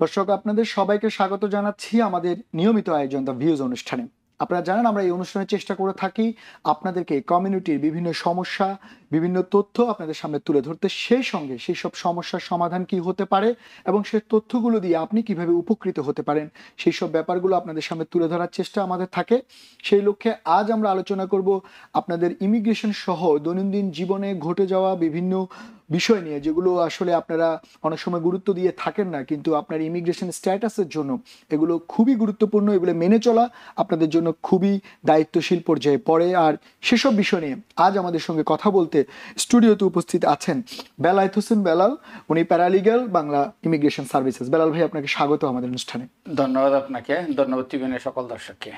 দর্শক, আপনাদের সবাইকে স্বাগত জানাচ্ছি আমাদের নিয়মিত আয়োজন দ্য ভিউজ অনুষ্ঠানে। আপনারা জানেন আমরা এই অনুষ্ঠানে চেষ্টা করে থাকি আপনাদেরকে কমিউনিটির বিভিন্ন সমস্যা, বিভিন্ন তথ্য আপনাদের সামনে তুলে ধরতে, সেই সঙ্গে সেই সব সমস্যার সমাধান কি হতে পারে এবং সেই তথ্যগুলো দিয়ে আপনি কিভাবে উপকৃত হতে পারেন সেই সব ব্যাপারগুলো আপনাদের সামনে তুলে ধরার চেষ্টা আমাদের থাকে। সেই লক্ষ্যে আজ আমরা আলোচনা করব আপনাদের ইমিগ্রেশন সহ দৈনন্দিন জীবনে ঘটে যাওয়া বিভিন্ন বিষয় নিয়ে, যেগুলো আসলে আপনারা অনেক সময় গুরুত্ব দিয়ে থাকেন না, কিন্তু আপনার ইমিগ্রেশন স্ট্যাটাসের জন্য এগুলো খুবই গুরুত্বপূর্ণ। এগুলো মেনে চলা আপনাদের জন্য খুবই দায়িত্বশীল পর্যায়ে পড়ে। আর সেসব বিষয় নিয়ে আজ আমাদের সঙ্গে কথা বলতে স্টুডিওতে উপস্থিত আছেন বেলায়েত হোসেন বেলাল। উনি প্যারালিগ্যাল, বাংলা ইমিগ্রেশন সার্ভিসেস। বেলাল ভাই, আপনাকে স্বাগত আমাদের অনুষ্ঠানে। ধন্যবাদ আপনাকে, ধন্যবাদ টিভিএনের সকল দর্শককে।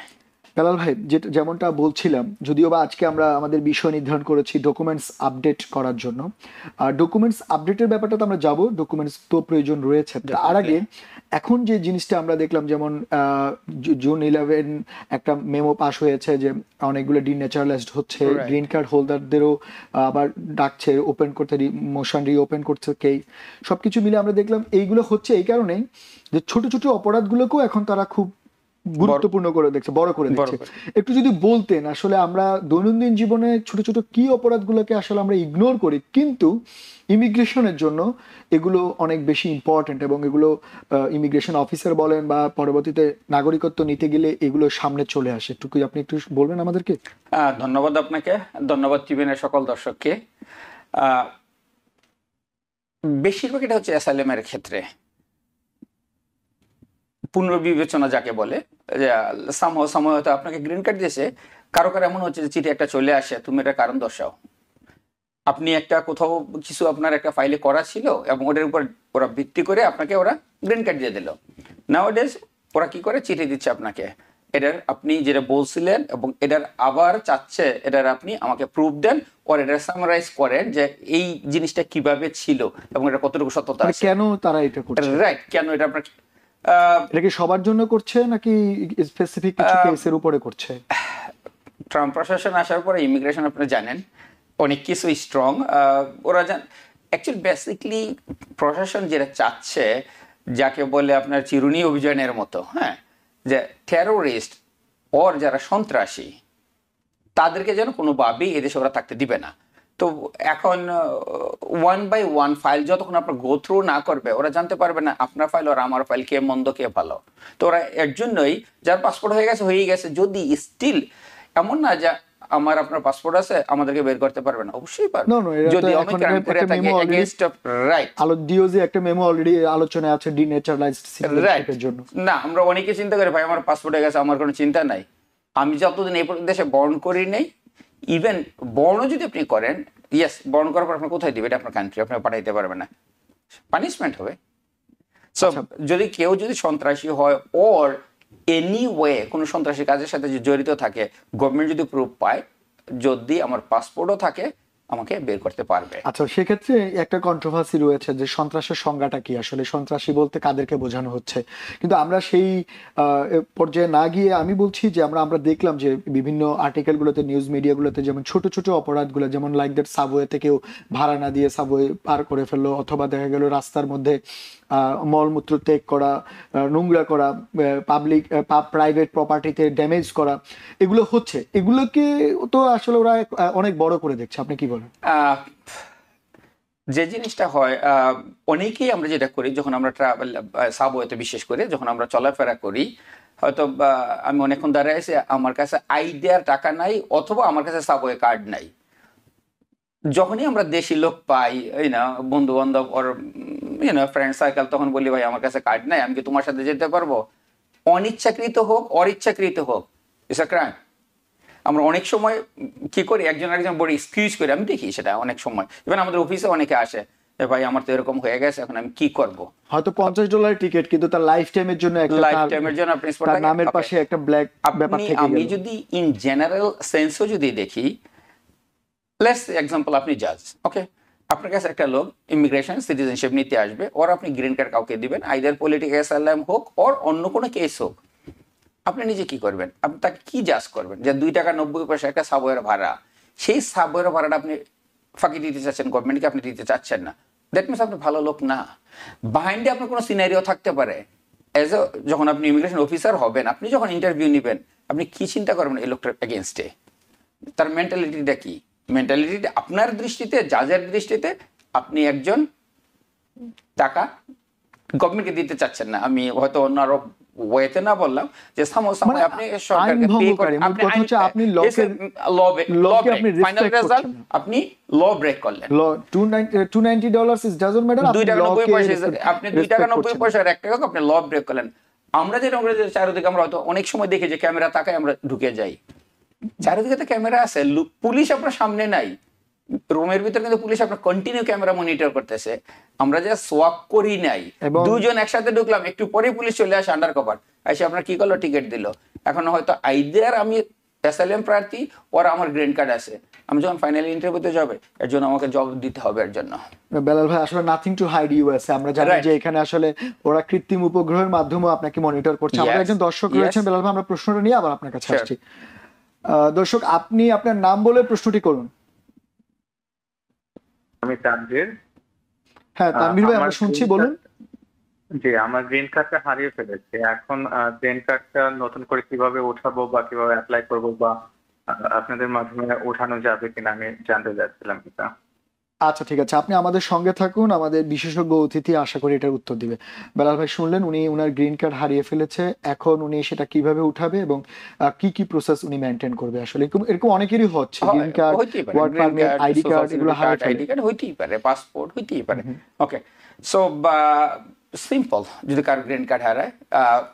বেলাল ভাই, যেমনটা বলছিলাম, যদিও বা আজকে আমরা আমাদের বিষয় নির্ধারণ করেছি ডকুমেন্টস আপডেট করার জন্য। ডকুমেন্টস আপডেটের ব্যাপারটা তো আমরা যাব, ডকুমেন্টস তো প্রয়োজন রয়েছে। তার আগে এখন যে জিনিসটা আমরা দেখলাম, যেমন জুন 11 একটা মেমো পাস হয়েছে যে অনেকগুলো ডিন্যাচারালাইজড হচ্ছে, গ্রিন কার্ড হোল্ডারদেরও আবার ডাকছে ওপেন করতে, মোশন রিওপেন করছে কেই। সবকিছু মিলে আমরা দেখলাম এইগুলো হচ্ছে এই কারণেই যে ছোট ছোট অপরাধগুলোকেও এখন তারা খুব গুরুত্বপূর্ণ করে দেখছে, বড় করে দেখছে। একটু যদি বলতেন আসলে আমরা দৈনন্দিন জীবনে ছোট ছোট কি অপরাধগুলোকে আসলে আমরা ইগনোর করি, কিন্তু ইমিগ্রেশনের জন্য এগুলো অনেক বেশি ইম্পর্টেন্ট, এবং এগুলো ইমিগ্রেশন অফিসার বলেন বা পরবর্তীতে নাগরিকত্ব নিতে গেলে এগুলো সামনে চলে আসে। আপনি একটু বলবেন আমাদেরকে। ধন্যবাদ আপনাকে, ধন্যবাদ টিভিএনের সকল দর্শককে। বেশিরভাগ এটা হচ্ছে অ্যাসাইলামের ক্ষেত্রে পুনর্বিবেচনা যাকে বলে, সময় হয়তো আপনাকে গ্রিন কার্ড দিয়েছে, কারো এমন হচ্ছে যে চিঠি একটা চলে আসে, তুমি এটা কারণ দর্শাও। আপনি একটা কোথাও কিছু আপনার একটা ফাইলে করা ছিল এবং ওটার উপর ওরা ভিত্তি করে আপনাকে ওরা গ্রিন কার্ড দিয়ে দিল। নাওয়াডেজ ওরা কি করে, চিঠি দিচ্ছে আপনাকে, এটার আপনি যেটা বলছিলেন এবং এটার আবার চাচ্ছে, এটার আপনি আমাকে প্রুফ দেন, ওর এটা সামারাইজ করেন যে এই জিনিসটা কিভাবে ছিল এবং এটা কতটুকু সত্যতা আছে, কেন তারা এটা করছে, রাইট, কেন এটা আপনার এটা কি সবার জন্য করছে নাকি স্পেসিফিক কিছু কেসের উপরে করছে? ট্রাম্প প্রশাসন আসার পরে ইমিগ্রেশন আপনি জানেন অনেক কিছু স্ট্রং। ওরা অ্যাকচুয়ালি বেসিকলি প্রশাসন যেটা চাচ্ছে, যাকে বলে আপনার চিরুনি অভিযানের মতো, হ্যাঁ, যে টেরোরিস্ট ওর যারা সন্ত্রাসী তাদেরকে যেন কোনোভাবেই এদেশে ওরা থাকতে দিবে না। তো এখন 1 by 1 ফাইল যতক্ষণ আপনার গো থ্রু না করবে, ওরা জানতে পারবে না আপনার ফাইল আর আমার ফাইল কে মন্দ কে ভালো। তো ওরা এর জন্যই, যার পাসপোর্ট হয়ে গেছে, যদি স্টিল এমন না যে আমার আপনার পাসপোর্ট আছে আমাদেরকে বের করতে পারবে না, অবশ্যই পারবে। যদি অনেক ক্রাইম করে থাকে এগেইনস্ট অফ রাইট, ডিওজি একটা মেমো অলরেডি আলোচনায় আছে ডিনেচারালাইজড সিটিজেনশিপের জন্য। না, আমরা অনেকে চিন্তা করি ভাই আমার পাসপোর্ট হয়ে গেছে, আমার কোনো চিন্তা নাই, আমি যতদিন এই দেশে বর্ন করি নাই। ইভেন বর্ণ যদি আপনি করেন, ইয়েস, বর্ন করার পর আপনার কোথায় দিবে, এটা আপনার কান্ট্রি, আপনি পাঠাইতে পারবেন না, পানিশমেন্ট হবে। সো যদি কেউ যদি সন্ত্রাসী হয় ওর এনি ওয়ে কোনো সন্ত্রাসী কাজের সাথে জড়িত থাকে, গভর্নমেন্ট যদি প্রুফ পায়, যদি আমার পাসপোর্টও থাকে, আমাকে বের করতে পারবে। আচ্ছা, সেক্ষেত্রে একটা কন্ট্রোভার্সি রয়েছে যে সন্ত্রাসের সংজ্ঞাটা কি, আসলে সন্ত্রাসী বলতে কাদেরকে বোঝানো হচ্ছে। কিন্তু আমরা সেই পর্যায়ে না গিয়ে আমি বলছি যে আমরা দেখলাম যে বিভিন্ন আর্টিকেলগুলোতে, নিউজ মিডিয়াগুলোতে, যেমন ছোট ছোট অপরাধগুলো, যেমন লাইক দ্যাট সাবওয়েতে কেউ ভাড়া না দিয়ে সাবওয়ে পার করে ফেললো, অথবা দেখা গেল রাস্তার মধ্যে মলমূত্র ত্যাগ করা, নোংরা করা, পাবলিক প্রাইভেট প্রপার্টিতে ড্যামেজ করা, এগুলো হচ্ছে। এগুলোকে তো আসলে ওরা অনেক বড় করে দেখছে। আপনি কি বলেন? যে জিনিসটা হয়, অনেকেই আমরা যেটা করি যখন আমরা ট্রাভেল সাবওয়েতে, বিশেষ করে যখন আমরা চলাফেরা করি, হয়তো আমি অনেকক্ষণ দাঁড়িয়ে আছি, আমার কাছে আইডিয়ার টাকা নাই, অথবা আমার কাছে সাবওয়ে কার্ড নাই। যখনই আমরা দেশি লোক পাই, এই না বন্ধু বান্ধব ওর ফ্রেন্ড সার্কেল, তখন বলি ভাই আমার কাছে কার্ড নাই, আমি কি তোমার সাথে যেতে পারবো? অনিচ্ছাকৃত হোক অনিচ্ছাকৃত হোক, ইটস আ ক্রাইম। আমরা অনেক সময় কি করি, একজন বড় এক্সকিউজ করি, আমি দেখি সেটা অনেক সময়। ইভেন আমাদের অফিসে অনেকে আসে, ভাই আমার তো এরকম হয়ে গেছে, এখন আমি কি করব? হয়তো $50 টিকিট, কিন্তু তার লাইফ টাইমের জন্য, লাইফ টাইমের জন্য আপনি তার নামের পাশে একটা ব্ল্যাক ব্যাপার থেকে গেল। আমি যদি ইন জেনারেল সেন্সও যদি দেখি, লেটস এক্সাম্পল, আপনি জাজ, ওকে, আপনার কাছে একটা লোক ইমিগ্রেশন সিটিজেনশিপ নিতে আসবে, ওর আপনি গ্রিন কার্ড কাউকে দিবেন, আইদার পলিটিক্যাল অ্যাসাইলাম হোক ওর অন্য কোনো কেস হোক, আপনি নিজে কি করবেন? আপনি তাকে কি জাজ করবেন যে 2.90 টাকা একটা সাবওয়ের ভাড়া, সেই সাবওয়ের ভাড়াটা আপনি ফাঁকি দিতে চাচ্ছেন গভর্নমেন্টকে, আপনি দিতে চাচ্ছেন না, দ্যাট মিনস আপনি ভালো লোক না। বাহাইন্ডে আপনার কোনো সিনারিও থাকতে পারে। যখন আপনি ইমিগ্রেশন অফিসার হবেন, আপনি যখন ইন্টারভিউ নেবেন, আপনি কি চিন্তা করবেন এই লোকটার এগেনস্টে? তার মেন্টালিটিটা কি? মেন্টালিটি আপনার দৃষ্টিতে, জাজের দৃষ্টিতে আপনি একজন টাকা গভর্নমেন্টকে দিতে চাচ্ছেন না। আমি হয়তো অন্য আরো ওয়েতে না বললাম যে মানে আপনি সরকারকে পে করেন, আপনি ফাইনাল রেজাল্ট আপনি ল ব্রেক করলেন। $290 is doesn't matter, আপনি আপনি 2 টাকা 90 পয়সা 1 টাকা আপনি ল ব্রেক করলেন। আমরা যেটা চারিদিকে আমরা হয়তো অনেক সময় দেখি যে ক্যামেরা তাকায় আমরা ঢুকে যাই, চারিদিকে তো ক্যামেরা আছে, পুলিশ আপনার সামনে নাই, রুমের ভিতরে কিন্তু পুলিশ আপনার কন্টিনিউ ক্যামেরা মনিটর করতেছে। আমরা যে সোয়াপ করি নাই, দুজন একসাথে ঢুকলাম, একটু পরে পুলিশ চলে আসে আন্ডার কভার, এসে আপনার কি করলো, টিকিট দিল। এখন হয়তো আইদার আমি অ্যাসাইলাম প্রার্থী ওর আমার গ্রিন কার্ড আছে, আমি যখন ফাইনালি ইন্টারভিউতে যাবে এর জন্য আমাকে জবাব দিতে হবে। এর জন্য বেলাল ভাই আসলে নাথিং টু হাইড ইউএসএ, আমরা জানি যে এখানে আসলে ওরা কৃত্রিম উপগ্রহের মাধ্যমে আপনাকে মনিটর করছে। আমাদের একজন দর্শক রয়েছেন বেলাল ভাই, আমরা প্রশ্নটা নিয়ে আবার আপনার কাছে আসছি। দর্শক, আপনি আপনার নাম বলে প্রশ্নটি করুন। আমি তানভীর। হ্যাঁ তানভীর ভাই, আমরা শুনছি, বলুন। জি, আমার গ্রিন কার্ডটা হারিয়ে ফেলেছি। এখন গ্রিন কার্ডটা নতুন করে কিভাবে উঠাবো বা কিভাবে অ্যাপ্লাই করবো বা আপনাদের মাধ্যমে ওঠানো যাবে কিনা আমি জানতে চাচ্ছিলাম এটা। আচ্ছা ঠিক আছে, আপনি আমাদের সঙ্গে থাকুন, আমাদের বিশেষজ্ঞ অতিথি আশা করি এটার উত্তর দিবে। বেলাল ভাই শুনলেন, উনি উনার গ্রিন কার্ড হারিয়ে ফেলেছে, এখন উনি সেটা কিভাবে উঠাবে এবং কি কি প্রসেস উনি মেনটেন করবে। আসলে এরকম অনেকেরই হচ্ছে, green card, work permit, ID card, এগুলো হারিয়ে ফেলে। আইডি কার্ড হইতেই পারে, পাসপোর্ট হইতেই পারে। ওকে, সো সিম্পল, যদি কার গ্রিন কার্ড হারায়,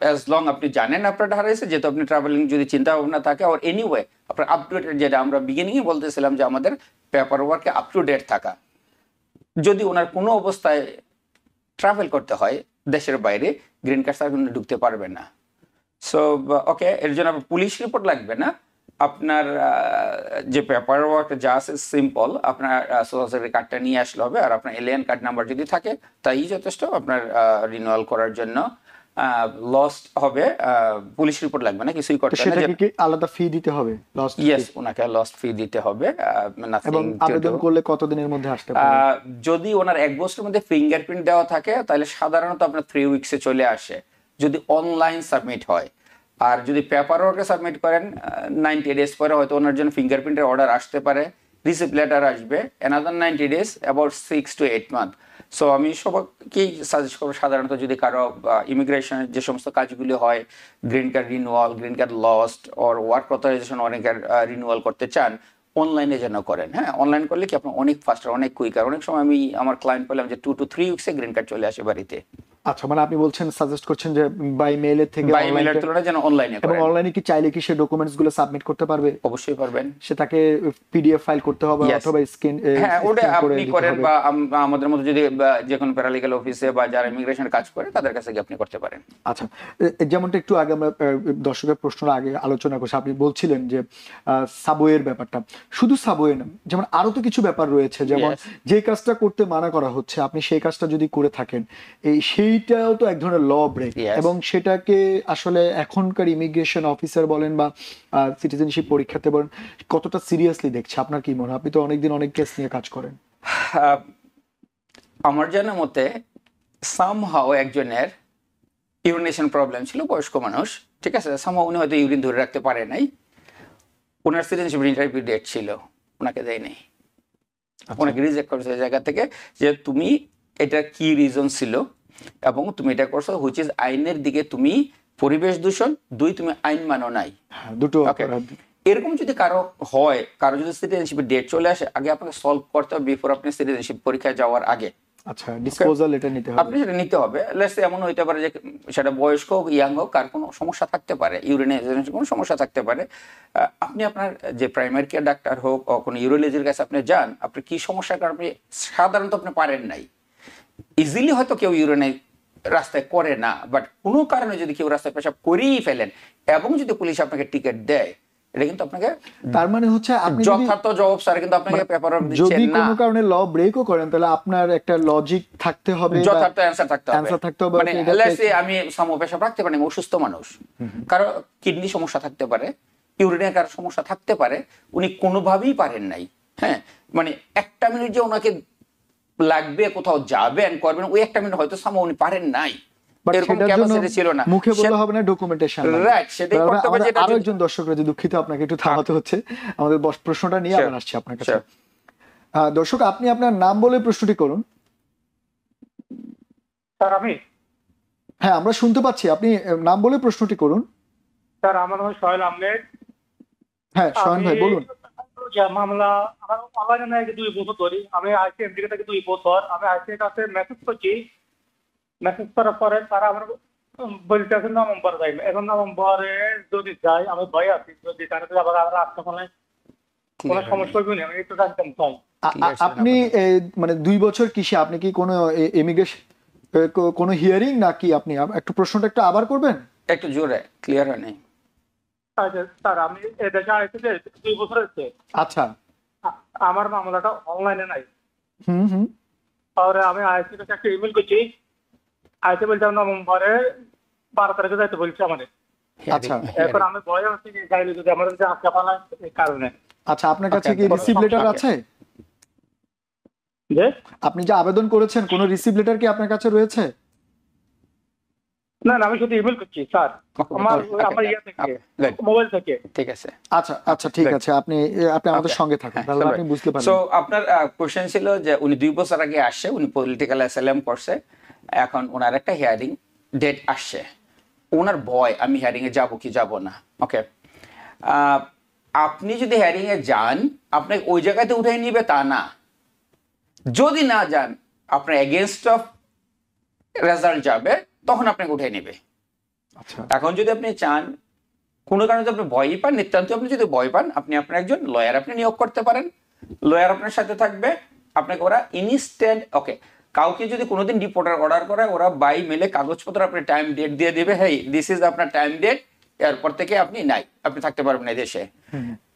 অ্যাজ লং আপনি জানেন আপনারটা হারাইছে, যেহেতু আপনি ট্রাভেলিং যদি চিন্তা ভাবনা থাকে, আর এনিওয়ে আপনার আপ টু ডেট, যেটা আমরা বিগিনিংয়ে বলতেছিলাম যে আমাদের পেপার ওয়ার্কে আপ টু ডেট থাকা। যদি ওনার কোনো অবস্থায় ট্রাভেল করতে হয় দেশের বাইরে, গ্রিন কার্ড ছাড়া কিন্তু ঢুকতে পারবে না। সো ওকে, এর জন্য আপনার পুলিশ রিপোর্ট লাগবে না, আপনার যে পেপার ওয়ার্ক যা আছে সিম্পল, আপনার সোশ্যাল সিকিউরিটি কার্ডটা নিয়ে আসলে হবে, আর আপনার এলিয়ান কার্ড নাম্বার যদি থাকে তাই যথেষ্ট আপনার রিনিউয়াল করার জন্য। লস্ট হবে, পুলিশ রিপোর্ট লাগবে না, কিছুই করতে হবে না। সেটা কি আলাদা ফি দিতে হবে? ইয়েস, ওনাকে লস্ট ফি দিতে হবে। এবং আবেদন করলে কতদিনের মধ্যে আসতে পারে? যদি ওনার 1 বছরের মধ্যে ফিঙ্গারপ্রিন্ট দেওয়া থাকে তাহলে সাধারণত আপনার 3 উইকসে চলে আসে, যদি অনলাইন সাবমিট হয়। আর যদি পেপার ওয়ার্কে সাবমিট করেন 90 ডেজ পরে হয়তো ওনার জন্য ফিঙ্গারপ্রিন্টের অর্ডার আসতে পারে, রিসিপ্ট লেটার আসবে, another 90 days, about 6 to 8 month. So আমি সবাইকেই সাজেস্ট করবো, সাধারণত যদি কারো ইমিগ্রেশনের যে সমস্ত কাজগুলি হয়, green card renewal, green card lost, or work authorization অনেকের রিনিউয়াল করতে চান, অনলাইনে যেন করেন। হ্যাঁ, অনলাইন করলে কি আপনার অনেক ফাস্টার, অনেক কুইকার। অনেক সময় আমি আমার ক্লায়েন্ট পেলাম যে 2 to 3 উইকসে গ্রিন কার্ড চলে আসে বাড়িতে। আচ্ছা, মানে আপনি বলছেন, সাজেস্ট করছেন যে বাই মেইলের থেকে বাই মেইলের তুলনায় যেন অনলাইনে করেন। এবং অনলাইনে কি চাইলে কি সে ডকুমেন্টস গুলো সাবমিট করতে পারবে? অবশ্যই পারবেন। সেটাকে পিডিএফ ফাইল করতে হবে অথবা স্ক্যান, হ্যাঁ ওটা আপনি করেন, বা আমাদের মতো যদি যে কোনো প্যারালিগাল অফিসে বা যারা ইমিগ্রেশনের কাজ করে তাদের কাছে গিয়ে আপনি করতে পারেন। আচ্ছা, যেমনটা একটু আগে আমরা দর্শকের প্রশ্নের আগে আলোচনা করছি, আপনি বলছিলেন যে সাবওয়ের ব্যাপারটা, শুধু সাবওয়ে না, যেমন আরো তো কিছু ব্যাপার রয়েছে, যেমন যে কাজটা করতে মানা করা হচ্ছে আপনি সেই কাজটা যদি করে থাকেন, সেইটাও তো এক ধরনের ল ব্রেক। এবং সেটাকে আসলে এখনকার ইমিগ্রেশন অফিসার বলেন বা সিটিজেনশিপ পরীক্ষাতে বলেন কতটা সিরিয়াসলি দেখছে, আপনার কি মনে হয়? আপনি তো অনেকদিন অনেক কেস নিয়ে কাজ করেন। আমার জানার মতে সামহাও একজনের ইউরিনেশন প্রবলেম ছিল, বয়স্ক মানুষ, ঠিক আছে, সামহাও উনি হয়তো ইউরিন ধরে রাখতে পারে নাই, ওনার সিটিজেনশিপ ইন্টারভিউ ডেট ছিল, ওনাকে দেয় নাই, ওনাকে রিজেক্ট করেছে জায়গা থেকে, যে তুমি এটা কি রিজন ছিল এবং তুমি এটা করছো হুইচ ইজ আইনের দিকে, তুমি পরিবেশ দূষণ, 2 তুমি আইন মানো নাই, দুটো। এরকম যদি কারো হয়, কারো যদি সিটিজেনশিপের ডেট চলে আসে, আগে আপনাকে সলভ করতে হবে বিফোর আপনি সিটিজেনশিপ পরীক্ষায় যাওয়ার আগে। আচ্ছা, ডিসপোজাল এটা নিতে হবে, আপনি সেটা নিতে হবে। লেটস সে এমন হইতে পারে যে সেটা বয়স্ক হোক, ইয়াং হোক, কার কোনো সমস্যা থাকতে পারে, ইউরিনের কোনো সমস্যা থাকতে পারে, আপনি আপনার যে প্রাইমারি কেয়ার ডাক্তার হোক ও কোনো ইউরোলজির কাছে আপনি যান, আপনি কি সমস্যার কারণে আপনি সাধারণত আপনি পারেন নাই, ইজিলি হয়তো কেউ ইউরিনে রাস্তায় করে না, বাট কোনো কারণে যদি কেউ রাস্তায় পেশাব করেই ফেলেন এবং যদি পুলিশ আপনাকে টিকিট দেয়, এটা কিন্তু আপনাকে, তার মানে হচ্ছে আপনি যথার্থ জবাব স্যার কিন্তু আপনাকে পেপার ওয়ার্ক দিচ্ছেন না। যদি কোনো কারণে ল ব্রেকও করেন তাহলে আপনার একটা লজিক থাকতে হবে, যথার্থ অ্যানসার থাকতে হবে। মানে লেটস সে আমি সামো পেশাব রাখতে পারি, অসুস্থ মানুষ, কারো কিডনি সমস্যা থাকতে পারে, ইউরিনের কারো সমস্যা থাকতে পারে, উনি কোনোভাবেই পারেন নাই, হ্যাঁ, মানে 1 মিনিট যে ওনাকে লাগবে, কোথাও যাবেন করবেন, ওই একটা মিনিট হয়তো সামনে উনি পারেন নাই, বাট এরকম সেটার জন্য ক্যাপাসিটি ছিল না, মুখে বললে হবে না, ডকুমেন্টেশন রাইট, সেটাই করতে হবে। যেটা আরো একজন দর্শক রয়েছে, দুঃখিত আপনাকে একটু থামাতে হচ্ছে, আমাদের প্রশ্নটা নিয়ে আবার আসছি আপনার কাছে। দর্শক, আপনি আপনার নাম বলে প্রশ্নটি করুন। স্যার আমি, হ্যাঁ আমরা শুনতে পাচ্ছি, আপনি নাম বলে প্রশ্নটি করুন। স্যার আমার নাম সোহেল আহমেদ। হ্যাঁ সোহেল ভাই বলুন। যে মামলা আমার অনলাইনে নেই 2 বছর ধরে, আমি আইসি আমেরিকা থেকে 2 বছর, আমি আইসি এর কাছে মেসেজ করছি, মেসেজ করার পরে তারা আমার বলতেছে নভেম্বর যাই, এখন নভেম্বরে যদি যাই আমি ভয় আছি, যদি তারা যদি আবার আসতে পারে কোনো সমস্যা করবে না, আমি একটু জানতাম চাই। আপনি মানে 2 বছর কিসে, আপনি কি কোনো ইমিগ্রেশন কোনো হিয়ারিং নাকি, আপনি একটু প্রশ্নটা একটু আবার করবেন? একটু জোরে, ক্লিয়ার হয় নাই। আচ্ছা স্যার, আমি এদেশে আইসি 2 বছর হচ্ছে। আচ্ছা। আমার মামলাটা অনলাইনে নাই। হুম। পরে আমি আইসি কাছে একটা ইমেল করছি, আইসি বলছে নভেম্বরে 12 তারিখে যাইতে বলছে আমাদের। আচ্ছা। এখন আমি ভয় আছি যে যাইলে যদি আমাদের যে আটকা পালায় এই কারণে। আচ্ছা, আপনার কাছে কি রিসিভ লেটার আছে? যে আপনি যে আবেদন করেছেন, কোনো রিসিভ লেটার কি আপনার কাছে রয়েছে? না, আমি শুধু ইমেল করছি স্যার, আমার ইয়ে থেকে, মোবাইল থেকে। ঠিক আছে। আচ্ছা ঠিক আছে, আপনি আমাদের সঙ্গে থাকুন, তাহলে আপনি বুঝতে পারবেন। সো আপনার কোশ্চেন ছিল যে উনি 2 বছর আগে আসছে, উনি পলিটিক্যাল অ্যাসাইলাম করছে, এখন ওনার একটা হিয়ারিং ডেট আসছে, ওনার ভয় আমি হিয়ারিং এ যাব কি যাব না। ওকে, আপনি যদি হিয়ারিং এ যান আপনাকে ওই জায়গাতে উঠে নিবে তা না, যদি না যান আপনার এগেনস্ট অফ রেজাল্ট যাবে, তখন আপনাকে উঠে নেবে। আচ্ছা। এখন যদি আপনি চান কোনো কারণে যদি আপনি ভয়ই পান, নিতান্ত আপনি যদি ভয় পান, আপনি আপনার একজন লয়ার আপনি নিয়োগ করতে পারেন, লয়ার আপনার সাথে থাকবে, আপনাকে ওরা ইনস্ট্যান্ট, ওকে, কাউকে যদি কোনোদিন ডিপোর্টার অর্ডার করে ওরা বাই মেলে কাগজপত্র আপনি টাইম ডেট দিয়ে দিবে, হেই দিস ইজ আপনার টাইম ডেট, এরপর থেকে আপনি নাই, আপনি থাকতে পারবেন না দেশে।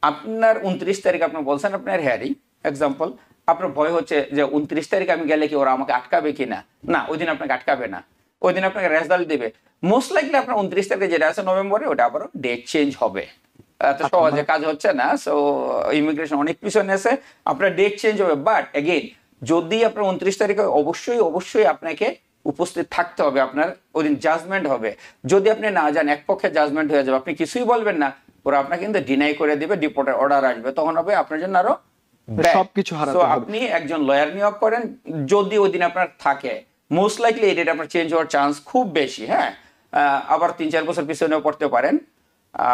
আপনার 29 তারিখ আপনি বলছেন আপনার হিয়ারিং, এক্সাম্পল, আপনার ভয় হচ্ছে যে 29 তারিখ আমি গেলে কি ওরা আমাকে আটকাবে কিনা, না ওই দিন আপনাকে আটকাবে না, ওই দিন আপনাকে রেজাল্ট দেবে। মোস্ট লাইকলি আপনার 29 তারিখে যেটা আছে নভেম্বরে, ওটা আবারও ডেট চেঞ্জ হবে, এত সহজে কাজ হচ্ছে না। সো ইমিগ্রেশন অনেক পিছনে আছে, আপনার ডেট চেঞ্জ হবে। বাট এগেইন, যদি আপনার 29 তারিখে অবশ্যই আপনাকে উপস্থিত থাকতে হবে, আপনার ওই দিন জাজমেন্ট হবে। যদি আপনি না যান এক পক্ষে জাজমেন্ট হয়ে যাবে, আপনি কিছুই বলবেন না, ওরা আপনাকে কিন্তু ডিনাই করে দিবে, ডিপোর্টের অর্ডার আসবে, তখন হবে আপনার জন্য আরো সবকিছু হারাতে হবে। আপনি একজন লয়ার নিয়োগ করেন, যদি ওই দিন আপনার থাকে, মোস্ট লাইকলি এই ডেট আপনার চেঞ্জ হওয়ার চান্স খুব বেশি। হ্যাঁ, আবার 3-4 বছর পিছনেও পড়তে পারেন।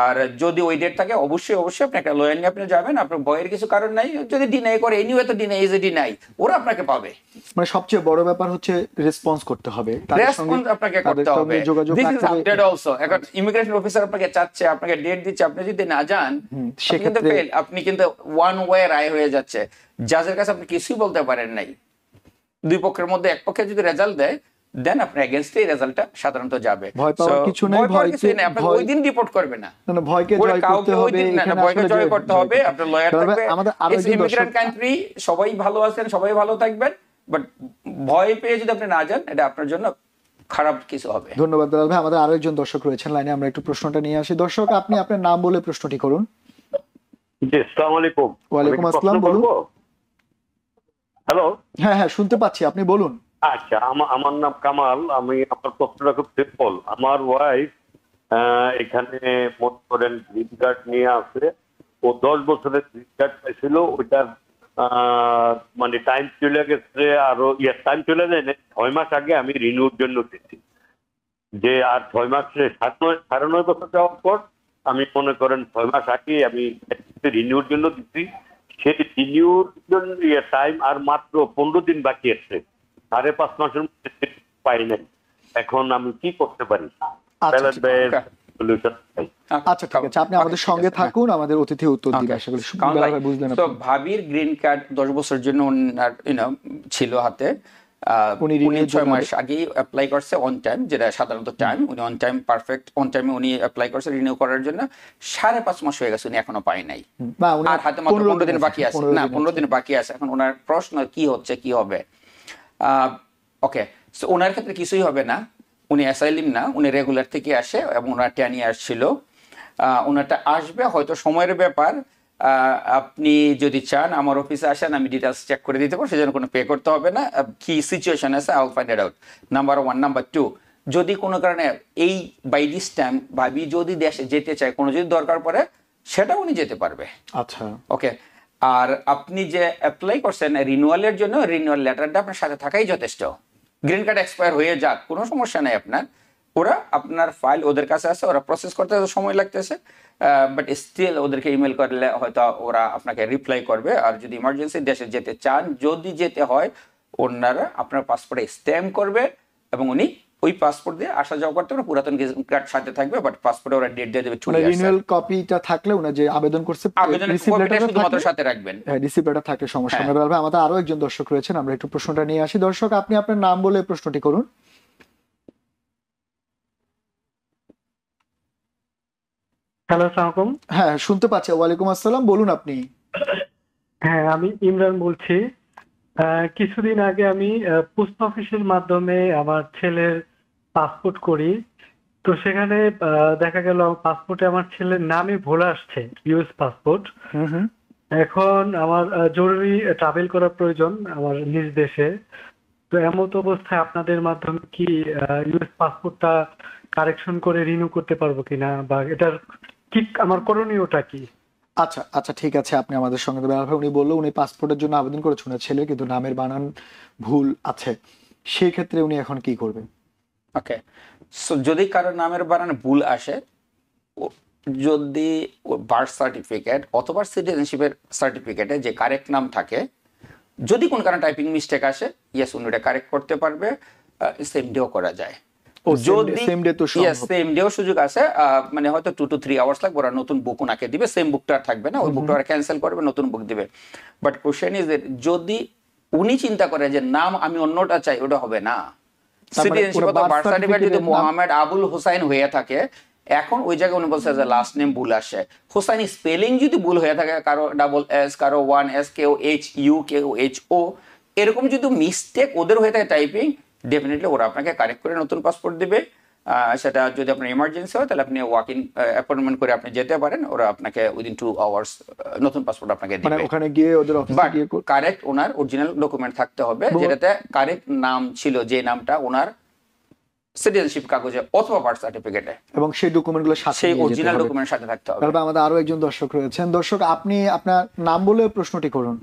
আর যদি ওই ডেট থাকে, অবশ্যই আপনি একটা লয়ার নিয়ে আপনি যাবেন, আপনার ভয়ের কিছু কারণ নাই। যদি ডিনাই করে, এনিওয়ে তো ডিনাই ইজ এ ডিনাই, ওরা আপনাকে পাবে। মানে সবচেয়ে বড় ব্যাপার হচ্ছে রেসপন্স করতে হবে, রেসপন্স আপনাকে করতে হবে। This is update also. এখন ইমিগ্রেশন অফিসার আপনাকে চাচ্ছে, আপনাকে ডেট দিচ্ছে, আপনি যদি না যান সেক্ষেত্রে আপনি কিন্তু ওয়ান ওয়ে রায় হয়ে যাচ্ছে, জাজের কাছে আপনি কিছুই বলতে পারেন নাই। 2 পক্ষের মধ্যে এক পক্ষে যদি রেজাল্ট দেয়, দেন আপনার এগেইনস্ট এই রেজাল্টটা সাধারণত যাবে। ভয় পাওয়ার কিছু নাই, আপনি ওই দিন রিপোর্ট করবে না, না ভয়কে জয় করতে হবে, এখানে ভয়কে জয় করতে হবে, আপনার লয়ার থাকবে। আমাদের আরো একজন ইমিগ্রেন্ট কান্ট্রি, সবাই ভালো আছেন, সবাই ভালো থাকবেন, বাট ভয় পেয়ে যদি আপনি না যান, এটা আপনার জন্য খারাপ কিছু হবে। ধন্যবাদ দালাল ভাই। আমাদের আরো একজন দর্শক রয়েছেন লাইনে, আমরা একটু প্রশ্নটা নিয়ে আসি। দর্শক, আপনি আপনার নাম বলে প্রশ্নটি করুন। জি, আসসালামু আলাইকুম। ওয়ালাইকুম আসসালাম, বলুন। হ্যালো। হ্যাঁ শুনতে পাচ্ছি, আপনি বলুন। আচ্ছা, আমার নাম কামাল। আমার প্রশ্নটা খুব সিম্পল। আমার ওয়াইফ এখানে মনে করেন গ্রিন কার্ড নিয়ে আসে, ও 10 বছরের গ্রিন কার্ড পাইছিল, ওইটার মানে টাইম চলে গেছে, আরো টাইম চলে যায় না, 6 মাস আগে আমি রিনিউর জন্য দিচ্ছি, যে আর 6 মাসে 9.5 বছর যাওয়ার পর আমি মনে করেন 6 মাস আগে আমি রিনিউর জন্য দিচ্ছি, সেই রিনিউর জন্য টাইম আর মাত্র 15 দিন বাকি আছে, 5.5 মাসের মধ্যে পাই নাই। এখন আমি কি করতে পারি? আচ্ছা ঠিক আছে, আপনি আমাদের সঙ্গে থাকুন, আমাদের অতিথি উত্তর দিবে আশা করি। বুঝলেন? তো ভাবির গ্রিন কার্ড 10 বছরের জন্য ওনার ছিল হাতে, উনি 6 মাস আগেই অ্যাপ্লাই করছে অন টাইম, যেটা সাধারণত টাইম, উনি অন টাইম পারফেক্ট অন টাইমে উনি অ্যাপ্লাই করছে রিনিউ করার জন্য। 5.5 মাস হয়ে গেছে, উনি এখনো পায় নাই, আর হাতে মাত্র 15 দিন বাকি আছে। না, 15 দিন বাকি আছে। এখন ওনার প্রশ্ন কি হচ্ছে, কি হবে? ওকে, সো ওনার ক্ষেত্রে কিছুই হবে না, উনি অ্যাসাইলিম না, উনি রেগুলার থেকে আসে এবং ওনার 10 ইয়ার্স ছিল, ওনারটা আসবে, হয়তো সময়ের ব্যাপার। আপনি যদি চান আমার অফিসে আসেন, আমি ডিটেলস চেক করে দিতে পারবো, সেজন্য কোনো পে করতে হবে না। কি সিচুয়েশন আছে I will find it out, number 1। Number 2, যদি কোনো কারণে এই বাই দিস টাইম ভাবি যদি দেশে যেতে চায়, কোনো যদি দরকার পড়ে, সেটা উনি যেতে পারবে। আচ্ছা, ওকে। আর আপনি যে অ্যাপ্লাই করছেন রিনিউয়ালের জন্য, রিনিউয়াল লেটারটা আপনার সাথে থাকাই যথেষ্ট। গ্রিন কার্ড এক্সপায়ার হয়ে যাক, কোনো সমস্যা নেই আপনার। ওরা আপনার ফাইল ওদের কাছে আছে, ওরা প্রসেস করতে সময় লাগতেছে, বাট স্টিল ওদেরকে ইমেল করলে হয়তো ওরা আপনাকে রিপ্লাই করবে। আর যদি ইমার্জেন্সি দেশে যেতে চান, যদি যেতে হয়, ওনারা আপনার পাসপোর্টে স্ট্যাম্প করবে এবং উনি ওই পাসপোর্ট দিয়ে আসা যাওয়া করতে পারবে, পুরাতন কার্ড সাথে থাকবে, বাট পাসপোর্টে ওরা ডেট দিয়ে দেবে 2 ইয়ার্স। রিনিউয়াল কপিটা থাকলে উনি যে আবেদন করছে আবেদনের রিসিভ কপিটা লেটারটা শুধুমাত্র থাকলে, সাথে রাখবেন। হ্যাঁ রিসিভ লেটার থাকলে সমস্যা হ্যাঁ। নেই। ভাই আমাদের আরো একজন দর্শক রয়েছেন, আমরা একটু প্রশ্নটা নিয়ে আসি। দর্শক, আপনি আপনার নাম বলে প্রশ্নটি করুন। হ্যালো, আসসালামু আলাইকুম। হ্যাঁ শুনতে পাচ্ছি, ওয়ালাইকুম আসসালাম, বলুন আপনি। হ্যাঁ, আমি ইমরান বলছি। কিছুদিন আগে আমি পোস্ট অফিসের মাধ্যমে আমার ছেলের পাসপোর্ট করি। তো সেখানে দেখা গেল পাসপোর্টে আমার ছেলের নামই ভুল আসছে, ইউএস পাসপোর্ট। হুম। এখন আমার জরুরি ট্রাভেল করার প্রয়োজন আমার নিজ দেশে। তো এমত অবস্থায় আপনাদের মাধ্যমে কি ইউএস পাসপোর্টটা কারেকশন করে রিনিউ করতে পারবো কিনা, বা এটার কি আমার করণীয়টা কি? আচ্ছা আচ্ছা, ঠিক আছে, আপনি আমাদের সঙ্গে উনি বললো উনি পাসপোর্টের জন্য আবেদন করেছেন ওনার ছেলে, কিন্তু নামের বানান ভুল আছে, সেই ক্ষেত্রে উনি এখন কি করবেন? ওকে, সো যদি কারোর নামের বানান ভুল আসে, যদি বার্থ সার্টিফিকেট অথবা সিটিজেনশিপের সার্টিফিকেটে যে কারেক্ট নাম থাকে, যদি কোন কারণে টাইপিং মিস্টেক আসে, ইয়েস উনি এটা কারেক্ট করতে পারবে, সেম ডেও করা যায়। যদি সেম ডে তো সম্ভব। সেম ডেও সুযোগ আছে, মানে হয়তো 2 to 3 আওয়ার্স লাগবে, ওরা নতুন বুক ওনাকে দিবে, সেম বুকটা আর থাকবে না, ওই বুকটা ওরা ক্যান্সেল করবে, নতুন বুক দিবে। বাট কোশ্চেন ইজ যদি উনি চিন্তা করে যে নাম আমি অন্যটা চাই, ওটা হবে না। সিটিজেনশিপ অথবা বার্থ সার্টিফিকেট যদি মোহাম্মদ আবুল হোসাইন হয়ে থাকে, এখন ওই জায়গায় উনি বলছে যে লাস্ট নেম ভুল আসে, হোসাইন স্পেলিং যদি ভুল হয়ে থাকে, কারো ডাবল এস, কারো 1 S, কেউ HU, কেউ HO, এরকম যদি মিস্টেক ওদের হয়ে থাকে টাইপিং, ডেফিনেটলি ওরা আপনাকে কারেক্ট করে নতুন পাসপোর্ট দিবে। সেটা যদি আপনার ইমার্জেন্সি হয়, তাহলে আপনি ওয়াক ইন অ্যাপয়েন্টমেন্ট করে আপনি যেতে পারেন, ওরা আপনাকে উইদিন 2 আওয়ার্স নতুন পাসপোর্ট আপনাকে মানে দিবে। ওখানে গিয়ে ওদের অফিসে বাট গিয়ে কারেক্ট ওনার অরিজিনাল ডকুমেন্ট থাকতে হবে, যেটাতে কারেক্ট নাম ছিল, যে নামটা ওনার সিটিজেনশিপ কাগজে অথবা বার্থ সার্টিফিকেটে, এবং সেই ডকুমেন্টগুলো সাথে সেই নিয়ে যেতে অরিজিনাল হবে। ডকুমেন্ট সাথে থাকতে হবে। তারপর আমাদের আরো একজন দর্শক রয়েছেন। দর্শক, আপনি আপনার নাম বলে প্রশ্নটি করুন।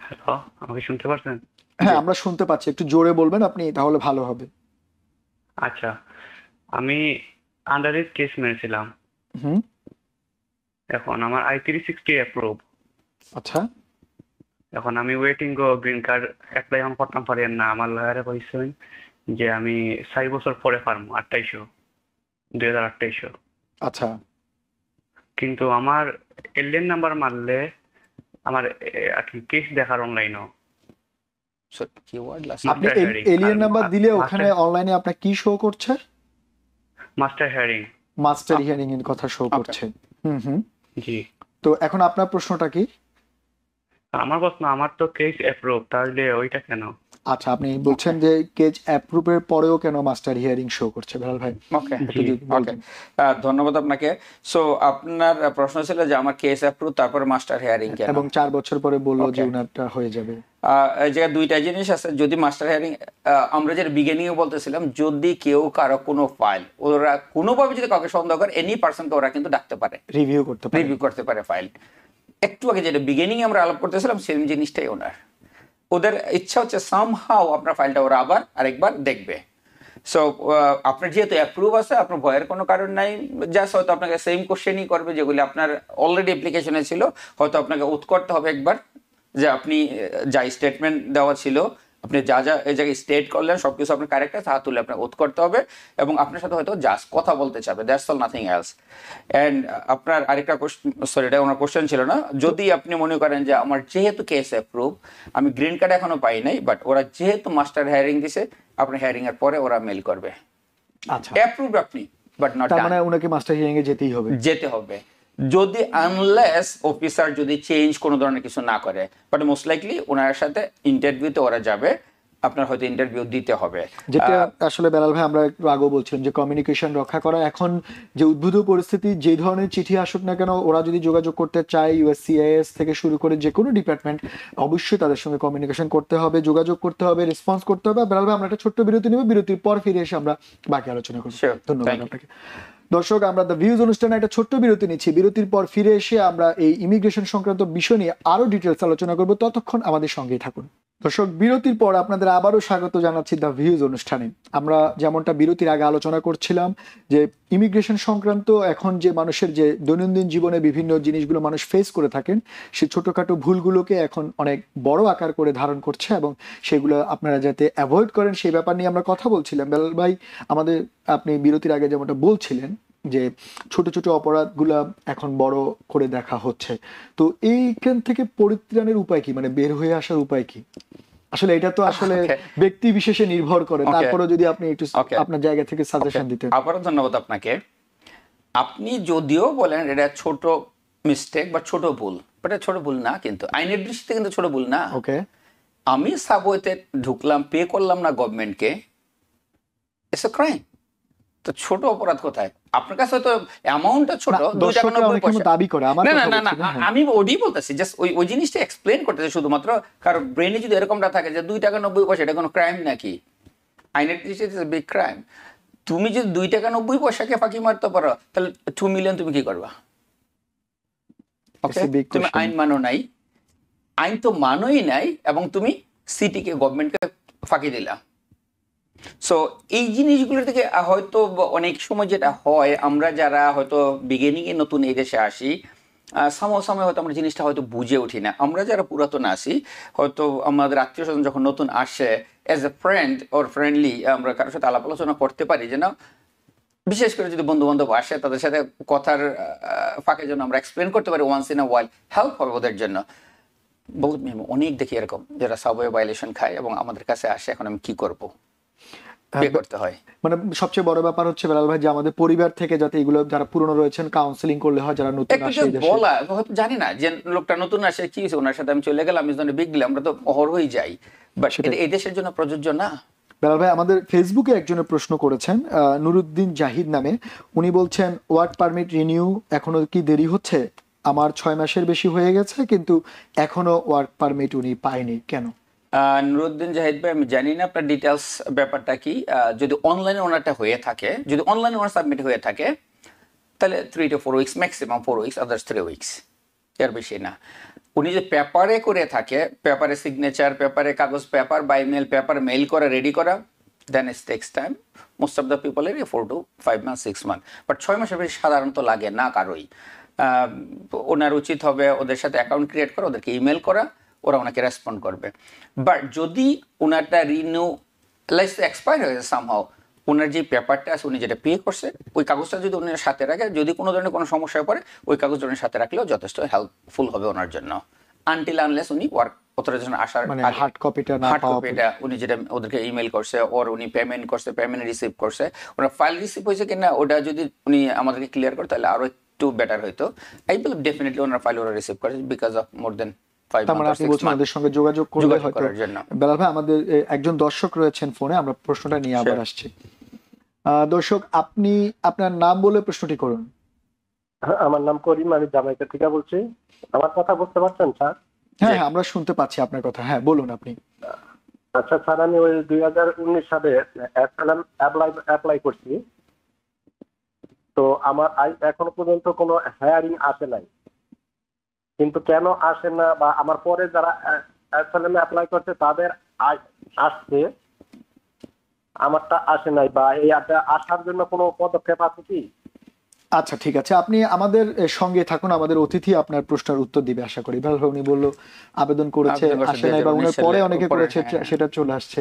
হ্যালো, আমাকে শুনতে পাচ্ছেন? হ্যাঁ আমরা শুনতে পাচ্ছি, একটু জোরে বলবেন আপনি, তাহলে ভালো হবে। আচ্ছা, আমি আন্ডারেজ কেস মেরেছিলাম। হুম। এখন আমার I-360 অ্যাপ্রুভ। আচ্ছা এখন আমি waiting go green card apply এখন করতাম পারি না। আমার লয়ারে কইছেন যে আমি 4 বছর পরে পারবো, 2028 আচ্ছা। কিন্তু আমার এলিয়েন নাম্বার মারলে আমার আর কি কেস দেখার অনলাইনও So, keyword last আপনি Master hearing. এলিয়েন নাম্বার দিলে Master- ওখানে অনলাইনে আপনার কি শো করছে? Master hearing. মাস্টার হিয়ারিং এর কথা শো করছে। হুম। জি, তো এখন আপনার প্রশ্নটা কি? আমার প্রশ্ন, আমার তো কেস অ্যাপ্রুভ, তাহলে ওইটা কেন? আচ্ছা, আপনি বলছেন যে কেজ অ্যাপ্রুভের পরেও কেন মাস্টার হিয়ারিং শো করছে? বেলাল ভাই ওকে একটু যদি ওকে, বলতেন। ধন্যবাদ আপনাকে। সো আপনার প্রশ্ন ছিল যে আমার কেস অ্যাপ্রুভ, তারপর মাস্টার হিয়ারিং কেন? এবং 4 বছর পরে বললো যে Okay. উনারটা হয়ে যাবে। এই জায়গায় দুইটা জিনিস আছে। যদি মাস্টার হিয়ারিং, আমরা যেটা বিগিনিং এ বলতেছিলাম, যদি কেউ কারো কোনো ফাইল, ওরা কোনোভাবে যদি কাউকে সন্দেহ করে, এনি পার্সনকে ওরা কিন্তু ডাকতে পারে, রিভিউ করতে পারে। রিভিউ করতে পারে ফাইল। একটু আগে যেটা বিগিনিং আমরা আলাপ করতেছিলাম, সেম জিনিসটাই ওনার। ওদের ইচ্ছা হচ্ছে সামহাও আপনার ফাইলটা ওরা আবার আরেকবার দেখবে। সো আপনার যেহেতু অ্যাপ্রুভ আছে, আপনার ভয়ের কোনো কারণ নাই। জাস্ট হয়তো আপনাকে সেম কোশ্চেনই করবে যেগুলি আপনার অলরেডি অ্যাপ্লিকেশনে ছিল, হয়তো আপনাকে উৎ করতে হবে একবার, যে আপনি যা স্টেটমেন্ট দেওয়া ছিল, আপনি যা যা এই জায়গায় স্টেট করলেন সবকিছু আপনার কারেক্ট আছে, হাত তুলে আপনাকে উৎ করতে হবে, এবং আপনার সাথে হয়তো জাস্ট কথা বলতে চাবে, that's all, nothing else. And আপনার আরেকটা সরি, এটা ওনার কোশ্চেন ছিল না। যদি আপনি মনে করেন যে আমার যেহেতু কেস অ্যাপ্রুভ, আমি গ্রিন কার্ড এখনো পাই নাই, বাট ওরা যেহেতু মাস্টার হিয়ারিং দিছে, আপনার হিয়ারিং এর পরে ওরা মেল করবে আচ্ছা, অ্যাপ্রুভ আপনি, বাট নট তার ডান, মানে ওনাকে মাস্টার হিয়ারিং এ যেতেই হবে। যেতে হবে। যদি আনলেস অফিসার যদি চেঞ্জ কোনো ধরনের কিছু না করে, বাট মোস্ট লাইকলি ওনার সাথে ইন্টারভিউতে ওরা যাবে, আপনার হয়তো ইন্টারভিউ দিতে হবে। যেটা আসলে বেলাল ভাই আমরা একটু আগেও বলছিলাম যে কমিউনিকেশন রক্ষা করা, এখন যে উদ্ভূত পরিস্থিতি, যে ধরনের চিঠি আসুক না কেন, ওরা যদি যোগাযোগ করতে চায় ইউএসসিআইএস থেকে শুরু করে যে কোনো ডিপার্টমেন্ট, অবশ্যই তাদের সঙ্গে কমিউনিকেশন করতে হবে, যোগাযোগ করতে হবে, রেসপন্স করতে হবে। বেলাল ভাই আমরা একটা ছোট্ট বিরতি নেব, বিরতির পর ফিরে এসে আমরা বাকি আলোচনা করব। Sure. ধন্যবাদ Thank you. আপনাকে। দর্শক, আমরা দ্য ভিউজ অনুষ্ঠানে একটা ছোট্ট বিরতি নিচ্ছি। বিরতির পর ফিরে এসে আমরা এই ইমিগ্রেশন সংক্রান্ত বিষয় নিয়ে আরো ডিটেলস আলোচনা করব। ততক্ষণ আমাদের সঙ্গেই থাকুন। দর্শক, বিরতির পর আপনাদের আবারও স্বাগত জানাচ্ছি দ্য ভিউজ অনুষ্ঠানে। আমরা যেমনটা বিরতির আগে আলোচনা করছিলাম যে ইমিগ্রেশন সংক্রান্ত এখন যে মানুষের যে দৈনন্দিন জীবনে বিভিন্ন জিনিসগুলো মানুষ ফেস করে থাকেন, সেই ছোটখাটো ভুলগুলোকে এখন অনেক বড় আকার করে ধারণ করছে, এবং সেগুলো আপনারা যাতে অ্যাভয়েড করেন সেই ব্যাপার নিয়ে আমরা কথা বলছিলাম। বেলাল ভাই, আমাদের আপনি বিরতির আগে যেমনটা বলছিলেন যে ছোট ছোট অপরাধগুলা এখন বড় করে দেখা হচ্ছে, তো এইখান থেকে পরিত্রাণের উপায় কি, মানে বের হয়ে আসার উপায় কি? আসলে এটা তো আসলে ব্যক্তি বিশেষে নির্ভর করে, তারপরে যদি আপনি একটু আপনার জায়গা থেকে সাজেশন দিতেন। আবারও ধন্যবাদ আপনাকে। আপনি যদিও বলেন এটা ছোট মিস্টেক বা ছোট ভুল, এটা ছোট ভুল না, কিন্তু আইনের দৃষ্টিতে কিন্তু ছোট ভুল না। ওকে, আমি সাবওয়েতে ঢুকলাম, পে করলাম না গভর্নমেন্টকে, ইটস এ ক্রাইম। তো ছোট অপরাধ কোথায়? আপনার কাছে হয়তো অ্যামাউন্টটা ছোট, 2 টাকা 90 পয়সা দাবি করে, আমার না কথা না না বলছি না, আমি ওডি বলতেছি, জাস্ট ওই জিনিসটা এক্সপ্লেইন করতেছি শুধুমাত্র। কারণ ব্রেনে যদি এরকমটা থাকে যে 2 টাকা 90 পয়সা এটা কোনো ক্রাইম নাকি, আইনের দৃষ্টিতে বিগ ক্রাইম। তুমি যদি 2 টাকা 90 পয়সাকে ফাঁকি মারতে পারো, তাহলে 2 মিলিয়ন তুমি কি করবা? ওকে, তুমি আইন মানো নাই, আইন তো মানোই নাই, এবং তুমি সিটিকে গভর্নমেন্টকে ফাঁকি দিলা। সো এই জিনিসগুলো থেকে হয়তো অনেক সময় যেটা হয়, আমরা যারা হয়তো বিগিনিং এ নতুন এই দেশে আসি, সময় হয়তো আমরা জিনিসটা হয়তো বুঝে উঠি না। আমরা যারা পুরাতন আসি, হয়তো আমাদের আত্মীয় স্বজন যখন নতুন আসে, as a friend or friendly আমরা কারোর সাথে আলাপ আলোচনা করতে পারি, যেন বিশেষ করে যদি বন্ধু বান্ধব আসে তাদের সাথে কথার ফাঁকে যেন আমরা এক্সপ্লেন করতে পারি, once in a while help হবে ওদের জন্য। অনেক দেখি এরকম যারা সাবওয়ে ভায়োলেশন খায় এবং আমাদের কাছে আসে, এখন আমি কি করবো, পে করতে হয়। মানে সবচেয়ে বড় ব্যাপার হচ্ছে বেলাল ভাই যে আমাদের পরিবার থেকে যাতে এগুলো যারা পুরনো রয়েছেন কাউন্সেলিং করলে হয়, যারা নতুন আসে এই দেশে বলা হয়তো জানি না যে লোকটা নতুন আসে, কি হয়েছে ওনার সাথে আমি চলে গেলাম, আমি বিগ ডিল, আমরা তো অহরহই যাই, বাট এই দেশের জন্য প্রযোজ্য না। বেলাল ভাই, আমাদের ফেসবুকে একজনের প্রশ্ন করেছেন, নুরুদ্দিন জাহিদ নামে। উনি বলছেন ওয়ার্ক পারমিট রিনিউ এখনো কি দেরি হচ্ছে? আমার 6 মাসের বেশি হয়ে গেছে, কিন্তু এখনো ওয়ার্ক পারমিট উনি পায়নি, কেন? নুরুদ্দিন জাহিদ ভাই, আমি জানি না আপনার ডিটেলস ব্যাপারটা কি। যদি অনলাইনে ওনারটা হয়ে থাকে, যদি অনলাইনে ওনার সাবমিট হয়ে থাকে, তাহলে 3 to 4 weeks, maximum 4 weeks, others 3 weeks, এর বেশি না। উনি যে পেপারে করে থাকে, পেপারে সিগনেচার, পেপারে কাগজ, paper by mail, paper mail করা, রেডি করা, then it takes time. Most of the পিপলের 4 to 5 months 6 months, বাট 6 মাসের বেশি সাধারণত লাগে না কারোই। ওনার উচিত হবে ওদের সাথে অ্যাকাউন্ট ক্রিয়েট করা, ওদেরকে ইমেল করা, ওরা ওনাকে রেসপন্ড করবে। বাট যদি ওনারটা রিনিউ লাইস এক্সপায়ার হয়েছে সামহাও, ওনার যে পেপারটা আছে, উনি যেটা পে করছে, ওই কাগজটা যদি ওনার সাথে রাখে, যদি কোনো ধরনের কোনো সমস্যায় পড়ে, ওই কাগজটা ওনার সাথে রাখলেও যথেষ্ট হেল্পফুল হবে ওনার জন্য, আনটিল আনলেস উনি ওয়ার্ক অথরাইজেশন আসার মানে হার্ড কপিটা না পাওয়া, উনি যেটা ওদেরকে ইমেল করছে, ওর উনি পেমেন্ট করছে, পেমেন্ট রিসিভ করছে, ওনার ফাইল রিসিভ হয়েছে কিনা ওটা যদি উনি আমাদেরকে ক্লিয়ার করে, তাহলে আরো একটু বেটার হইতো। আই বিলিভ ডেফিনেটলি ওনার ফাইল ওরা রিসিভ করেছে because of more than 5 months। আমাদের সঙ্গে যোগাযোগ করলে হয়তো। বেলাল ভাই, আমাদের একজন দর্শক রয়েছেন ফোনে, আমরা প্রশ্নটা নিয়ে আবার আসছি। দর্শক, আপনি আপনার নাম বলে প্রশ্নটি করুন। আমার নাম করিম, আমি জামাইকা থেকে বলছি। আমার কথা বুঝতে পারছেন স্যার? হ্যাঁ, আমরা শুনতে পাচ্ছি আপনার কথা, হ্যাঁ বলুন আপনি। আচ্ছা স্যার, আমি ওই 2019 সালে অ্যাপ্লাই করছি, তো আমার এখনো পর্যন্ত কোনো হায়ারিং আসে নাই। কিন্তু কেন আসে না, বা আমার পরে যারা অ্যাপ্লাই করছে তাদের আসছে, আমারটা আসে নাই, বা এই আসার জন্য কোনো পদক্ষেপ আছে কি? আচ্ছা, ঠিক আছে, আপনি আমাদের সঙ্গে থাকুন, আমাদের অতিথি আপনার প্রশ্নের উত্তর দিবে আশা করি। ভালো, উনি বললো আবেদন করেছে, আসে নাই, বা উনার পরে অনেকে করেছে, সেটা চলে আসছে,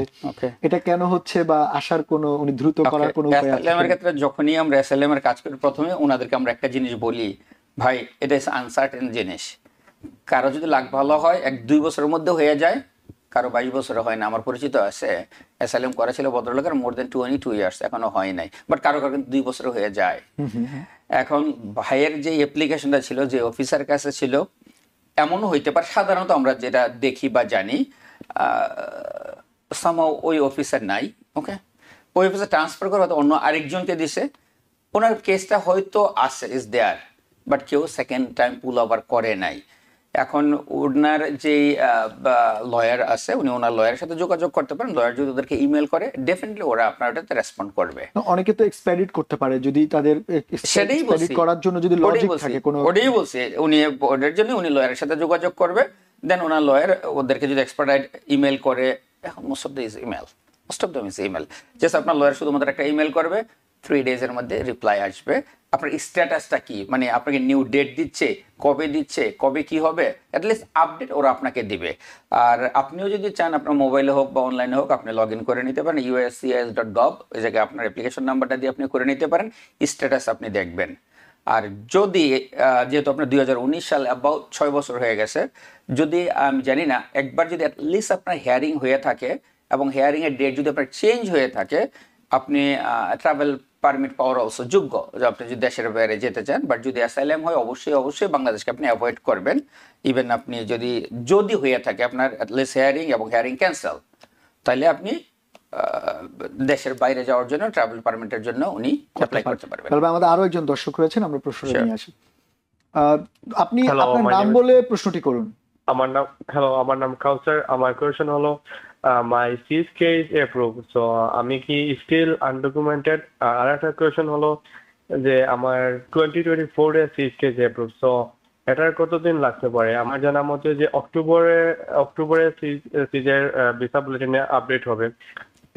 এটা কেন হচ্ছে, বা আসার কোনো উনি দ্রুত করার কোনো উপায় আছে? এসএলএম এর ক্ষেত্রে যখনই আমরা এসএলএম এর কাজ করি, প্রথমে ওনাদেরকে আমরা একটা জিনিস বলি, ভাই এটা ইজ আনসার্টেন জিনিস। কারো যদি লাগ ভালো হয় 1-2 বছরের মধ্যে হয়ে যায়, কারো 22 বছরে হয় না। আমার পরিচিত আছে এসএলএম করেছিল ভদ্রলোকের, মোর দেন 22 ইয়ার্স, এখনো হয় নাই, বাট কারো কারো কিন্তু 2 বছর হয়ে যায়। এখন ভাইয়ের যে অ্যাপ্লিকেশনটা ছিল, যে অফিসার কাছে ছিল, এমনও হইতে পারে, সাধারণত আমরা যেটা দেখি বা জানি, সামহাও ওই অফিসার নাই, ওকে, ওই অফিসার ট্রান্সফার করে হয়তো অন্য আরেকজনকে দিছে, ওনার কেসটা হয়তো আছে, ইজ দেয়ার, বাট কেউ সেকেন্ড টাইম পুল ওভার করে নাই। এখন ওনার যে লয়ার আছে, উনি ওনার লয়ারের সাথে যোগাযোগ করতে পারেন। লয়ার যদি ওদেরকে ইমেল করে, ডেফিনেটলি ওরা আপনার ওটাতে রেসপন্ড করবে। অনেকে তো এক্সপেডিট করতে পারে, যদি তাদের সেটাই বলছি, এক্সপেডিট করার জন্য যদি লজিক থাকে কোনো, ওটাই বলছি, উনি ওদের জন্য উনি লয়ারের সাথে যোগাযোগ করবে, দেন ওনার লয়ার ওদেরকে যদি এক্সপার্টাইট ইমেল করে, এখন most of the is email, just আপনার লয়ার শুধুমাত্র একটা ইমেল করবে, 3 ডেজের মধ্যে রিপ্লাই আসবে। আপনার স্ট্যাটাসটা কি, মানে আপনাকে নিউ ডেট দিচ্ছে, কবে কি হবে, অ্যাটলিস্ট আপডেট ওরা আপনাকে দিবে। আর আপনিও যদি চান আপনার মোবাইলে হোক বা অনলাইনে হোক, আপনি লগ ইন করে নিতে পারেন uscis.gov, ওই জায়গায় আপনার অ্যাপ্লিকেশন নাম্বারটা দিয়ে আপনি করে নিতে পারেন, স্ট্যাটাস আপনি দেখবেন। আর যদি যেহেতু আপনার 2019 সাল অ্যাবাউট 6 বছর হয়ে গেছে, যদি আমি জানি না, একবার যদি অ্যাটলিস্ট আপনার হিয়ারিং হয়ে থাকে এবং হিয়ারিংয়ের ডেট যদি আপনার চেঞ্জ হয়ে থাকে, আপনি ট্রাভেল পারমিট পাওয়ার অলসো যোগ্য, যে আপনি যদি দেশের বাইরে যেতে চান। বাট যদি অ্যাসাইলাম হয়, অবশ্যই বাংলাদেশকে আপনি অ্যাভয়েড করবেন। ইভেন আপনি যদি হয়ে থাকে আপনার অ্যাটলিস্ট হিয়ারিং এবং হিয়ারিং ক্যান্সেল, তাহলে আপনি দেশের বাইরে যাওয়ার জন্য ট্রাভেল পারমিটের জন্য উনি অ্যাপ্লাই করতে পারবেন। তাহলে আমাদের আরো একজন দর্শক রয়েছেন, আমরা প্রশ্নটা নিয়ে আসি। আপনি Hello, আপনার my নাম name is- বলে প্রশ্নটি করুন। আমার নাম কাউসার। আমার কোয়েশ্চেন হলো, মাই সিজ কেস অ্যাপ্রুভ, সো আমি কি স্টিল আনডকুমেন্টেড? আর একটা কোয়েশ্চেন হলো যে আমার 2024 এর সিজ কেস অ্যাপ্রুভ, সো এটার কতদিন লাগতে পারে? আমার জানা মতে যে অক্টোবরে সিজের ভিসা বুলেটিনে আপডেট হবে।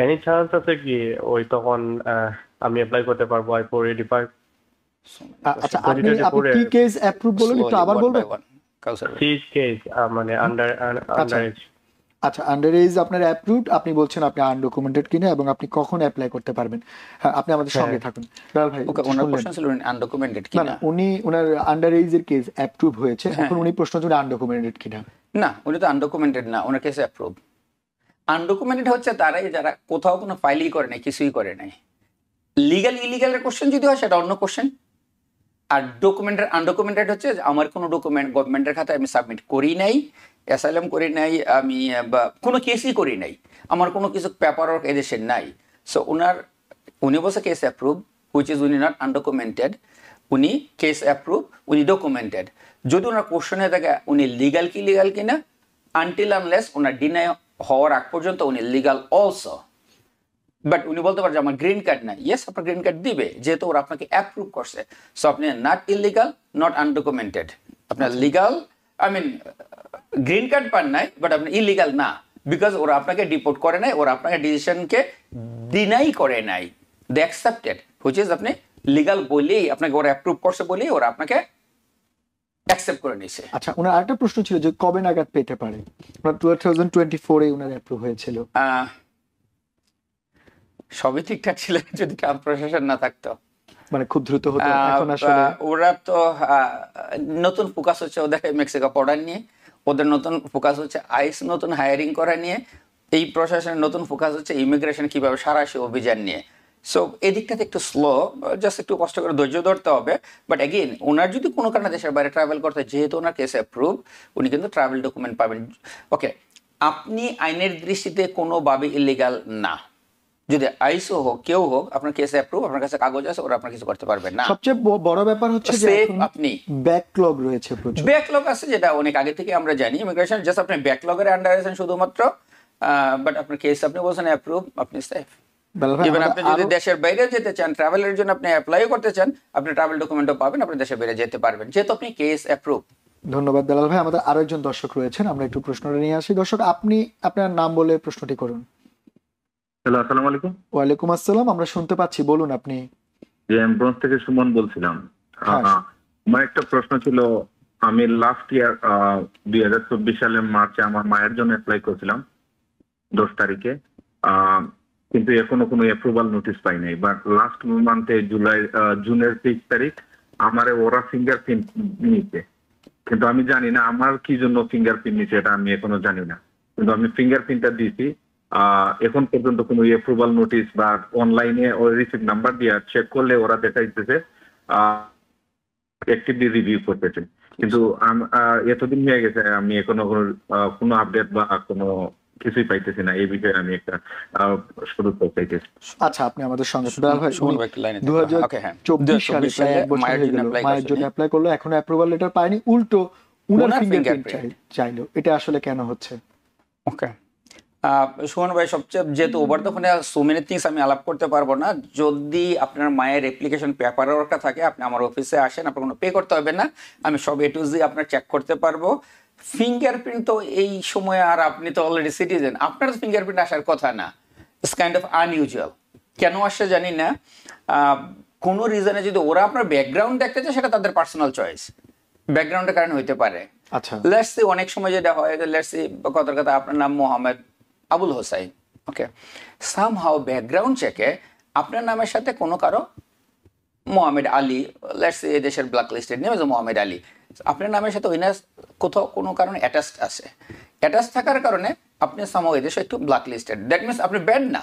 এনি চান্স আছে কি ওই তখন আমি অ্যাপ্লাই করতে পারবো I-485? আচ্ছা, আপনি কি কেস অ্যাপ্রুভ বলেন, একটু আবার বলবেন? সিজ কেস মানে আন্ডার এজ। আচ্ছা, আন্ডার এজ আপনার অ্যাপ্রুভড, আপনি বলছেন আপনি আনডকুমেন্টেড কিনা এবং আপনি কখন অ্যাপ্লাই করতে পারবেন। হ্যাঁ, আপনি আমাদের সঙ্গে থাকুন। বেলাল ভাই, ওকে, ওনার শুনলেন? প্রশ্ন ছিল আনডকুমেন্টেড না কিনা। না, ওনার আন্ডার এজ এর কেস অ্যাপ্রুভ হয়েছে, এখন উনি প্রশ্ন হচ্ছে আনডকুমেন্টেড কিনা। না, উনি তো আনডকুমেন্টেড না, ওনার কেসে অ্যাপ্রুভ। আনডকুমেন্টেড হচ্ছে তারাই যারা কোথাও কোনো ফাইলই করে নাই, কিছুই করে নাই। লিগাল ইলিগালের কোশ্চেন যদি হয় সেটা অন্য কোশ্চেন। আর আনডকুমেন্টেড হচ্ছে আমার কোনো ডকুমেন্ট গভর্নমেন্টের খাতায় আমি সাবমিট করি নাই, অ্যাসাইলাম করি নাই, আমি বা কোনো কেসই করি নাই, আমার কোনো কিছু পেপার ওয়ার্ক এদেশে নাই। সো উনি বলছে কেস অ্যাপ্রুভ, হুইচ ইজ উনি নট আনডকুমেন্টেড, উনি কেস অ্যাপ্রুভ, উনি ডকুমেন্টেড। যদি ওনার কোশ্চেন হয়ে থাকে উনি লিগাল কিনা, আনটিল আনলেস ওনার ডিনাই হওয়ার আগ পর্যন্ত উনি লিগাল অলসো। বাট উনি বলতে পারে যে আমার গ্রিন কার্ড নাই, ইয়েস আপনার গ্রিন কার্ড দিবে, যেহেতু ওরা আপনাকে অ্যাপ্রুভ করছে। সো আপনি নট ইলিগাল, নট আনডকুমেন্টেড, আপনার লিগাল, গ্রিন কার্ড পান নাই, বাট আপনি ইলিগাল না, বিকজ ওরা আপনাকে ডিপোর্ট করে নাই, ওরা আপনাকে ডিসিশনকে ডিনাই করে নাই, দে অ্যাকসেপ্টেড, হুইচ ইজ আপনি লিগাল বলেই, আপনাকে ওরা অ্যাপ্রুভ করছে বলেই ওরা আপনাকে অ্যাকসেপ্ট করে নিছে। আচ্ছা, ওনার আরেকটা প্রশ্ন ছিল যে কবে নাগাদ পেতে পারে? 2024 ওনার অ্যাপ্রুভ হয়েছিল। সবই ঠিকঠাক ছিল যদি ট্রাম্প প্রশাসন না থাকতো, মানে খুব দ্রুত হতো। এখন আসলে ওরা তো নতুন ফোকাস হচ্ছে ওদের মেক্সিকো বর্ডার নিয়ে, ওদের নতুন ফোকাস হচ্ছে আইস নতুন হায়ারিং করা নিয়ে, এই প্রশাসনের নতুন ফোকাস হচ্ছে ইমিগ্রেশন কিভাবে সারাশি অভিযান নিয়ে। সো এদিকটাতে একটু স্লো, জাস্ট একটু কষ্ট করে ধৈর্য ধরতে হবে। বাট এগেইন ওনার যদি কোনো কারণে দেশের বাইরে ট্রাভেল করতে, যেহেতু ওনার কেস অ্যাপ্রুভ, উনি কিন্তু ট্রাভেল ডকুমেন্ট পাবেন। ওকে, আপনি আইনের দৃষ্টিতে কোনোভাবে ইলিগাল না, যদি আইসও হোক কেউ হোক, আপনার কেস অ্যাপ্রুভ, আপনার কাছে কাগজ আছে, ওরা আপনার কিছু করতে পারবে না। সবচেয়ে বড় ব্যাপার হচ্ছে যে আপনি ব্যাকলগ রয়েছে, প্রচুর ব্যাকলগ আছে, যেটা অনেক আগে থেকে আমরা জানি ইমিগ্রেশন, জাস্ট আপনি ব্যাকলগের আন্ডার আছেন শুধুমাত্র, বাট আপনার কেস আপনি বলছেন অ্যাপ্রুভ, আপনি সেফ। ইভেন আপনি যদি দেশের বাইরে যেতে চান, ট্রাভেলের জন্য আপনি অ্যাপ্লাইও করতে চান, আপনি ট্রাভেল ডকুমেন্টও পাবেন, আপনি দেশের বাইরে যেতে পারবেন, যেহেতু আপনি কেস অ্যাপ্রুভ। ধন্যবাদ বেলাল ভাই। আমাদের আরো একজন দর্শক রয়েছেন, আমরা একটু প্রশ্নটা নিয়ে আসি। দর্শক, আপনি আপনার নাম বলে প্রশ্নটি করুন। হ্যালো, আসসালামু আলাইকুম। ওয়ালাইকুম আসসালাম, আমরা শুনতে পাচ্ছি, বলুন আপনি। জি, আমি ব্রঞ্জ থেকে সুমন বলছিলাম। আমার একটা প্রশ্ন ছিল, আমি লাস্ট ইয়ার 2024 সালের মার্চে আমার মায়ের জন্য অ্যাপ্লাই করেছিলাম 10 তারিখে, কিন্তু এখনো কোনো অ্যাপ্রুভাল নোটিশ পাই নাই। বাট লাস্ট মান্থে জুনের 23 তারিখ আমারে ওরা ফিঙ্গারপ্রিন্ট নিতে, কিন্তু আমি জানি না আমার কি জন্য ফিঙ্গারপ্রিন্ট নিচ্ছে, এটা আমি এখনো জানি না। কিন্তু আমি ফিঙ্গারপ্রিন্টটা দিয়েছি, এখন পর্যন্ত কোনো অ্যাপ্রুভাল নোটিশ বা অনলাইনে ওই রিসিপ্ট নাম্বার দিয়ে চেক করলে ওরা দেখাইতেছে অ্যাক্টিভলি রিভিউ করতেছে, কিন্তু এতদিন হয়ে গেছে আমি এখনো কোনো আপডেট বা কোনো কিছুই পাইতেছি না, এই বিষয়ে আমি একটা সদুত্তর চাইতেছি। আচ্ছা, আপনি আমাদের সঙ্গে বেলাল ভাই, সুমন ভাই একটু লাইনে থাকবেন। 2024 সালে প্রায় 1 বছর হয়ে গেল মায়ের জন্য অ্যাপ্লাই করলো, এখনো অ্যাপ্রুভাল লেটার পায়নি, উল্টো উনার ফিঙ্গারপ্রিন্ট চাইলো। এটা আসলে কেন হচ্ছে? ওকে, সুমন ভাই, সবচেয়ে যেহেতু ওভার দ্য ফোনে সো মেনি থিংস আমি আলাপ করতে পারবো না। যদি আপনার মায়ের অ্যাপ্লিকেশন পেপারের ওরকা থাকে, আপনি আমার অফিসে আসেন, আপনার কোনো পে করতে হবে না, আমি সব A to Z আপনার চেক করতে পারবো। ফিঙ্গারপ্রিন্ট তো এই সময়, আর আপনি তো অলরেডি সিটিজেন, আপনার তো ফিঙ্গারপ্রিন্ট আসার কথা না। It's kind of unusual. কেন আসছে জানি না, কোনো রিজনে যদি ওরা আপনার ব্যাকগ্রাউন্ড দেখতে চায়, সেটা তাদের পার্সোনাল চয়েস, ব্যাকগ্রাউন্ডের কারণে হইতে পারে। আচ্ছা, লেটস সি অনেক সময় যেটা হয়, লেটস সি কথার কথা আপনার নাম মোহাম্মদ আবুল হোসাইন, ওকে, সামহাও ব্যাকগ্রাউন্ড চেকে আপনার নামের সাথে কোনো কারো মোহাম্মদ আলী, লেটস সি এই দেশের black listed name Mohammad Ali, আপনার নামের সাথে ওই না কোথাও কোনো কারণে অ্যাটাচড আছে। অ্যাটাচ থাকার কারণে আপনি সামহাও এই দেশে একটু ব্ল্যাক লিস্টেড, দ্যাট মিনস আপনি ব্যাড না।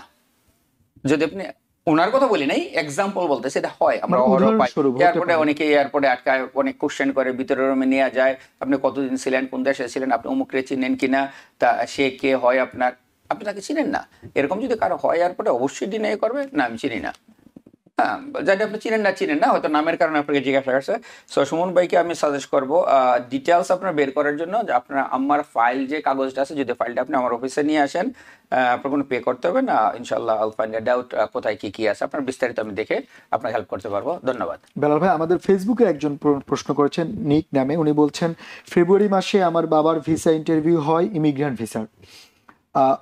যদি আপনি ওনার কথা বলি নাই, এক্সাম্পল বলতে, সেটা হয় আমরা এয়ারপোর্টে, অনেকে এয়ারপোর্টে আটকায়, অনেক কোশ্চেন করে, ভিতরে রুমে নিয়ে যায়, আপনি কতদিন ছিলেন, কোন দেশে ছিলেন, আপনি অমুকরে চিনেন কিনা, তা সে কে হয় আপনার, আপনি তাকে চিনেন না। এরকম যদি কারো হয় এয়ারপোর্টে, অবশ্যই ডিনাই করবে, না আমি চিনি না। হ্যাঁ, যাতে আপনি চিনেন না, হয়তো নামের কারণে আপনাকে জিজ্ঞাসা করছে। সো সুমন ভাইকে আমি সাজেস্ট করবো ডিটেলস আপনার বের করার জন্য, যে আপনার আমার ফাইল যে কাগজটা আছে, যদি ফাইলটা আপনি আমার অফিসে নিয়ে আসেন, আপনার কোনো পে করতে হবে না, ইনশাল্লাহ আল ফাইন্ড ইট আউট কোথায় কি কি আছে, আপনার বিস্তারিত আমি দেখে আপনাকে হেল্প করতে পারবো। ধন্যবাদ। বেলাল ভাই, আমাদের ফেসবুকে একজন প্রশ্ন করেছেন নিক নামে, উনি বলছেন ফেব্রুয়ারি মাসে আমার বাবার ভিসা ইন্টারভিউ হয়, ইমিগ্রেন্ট ভিসার।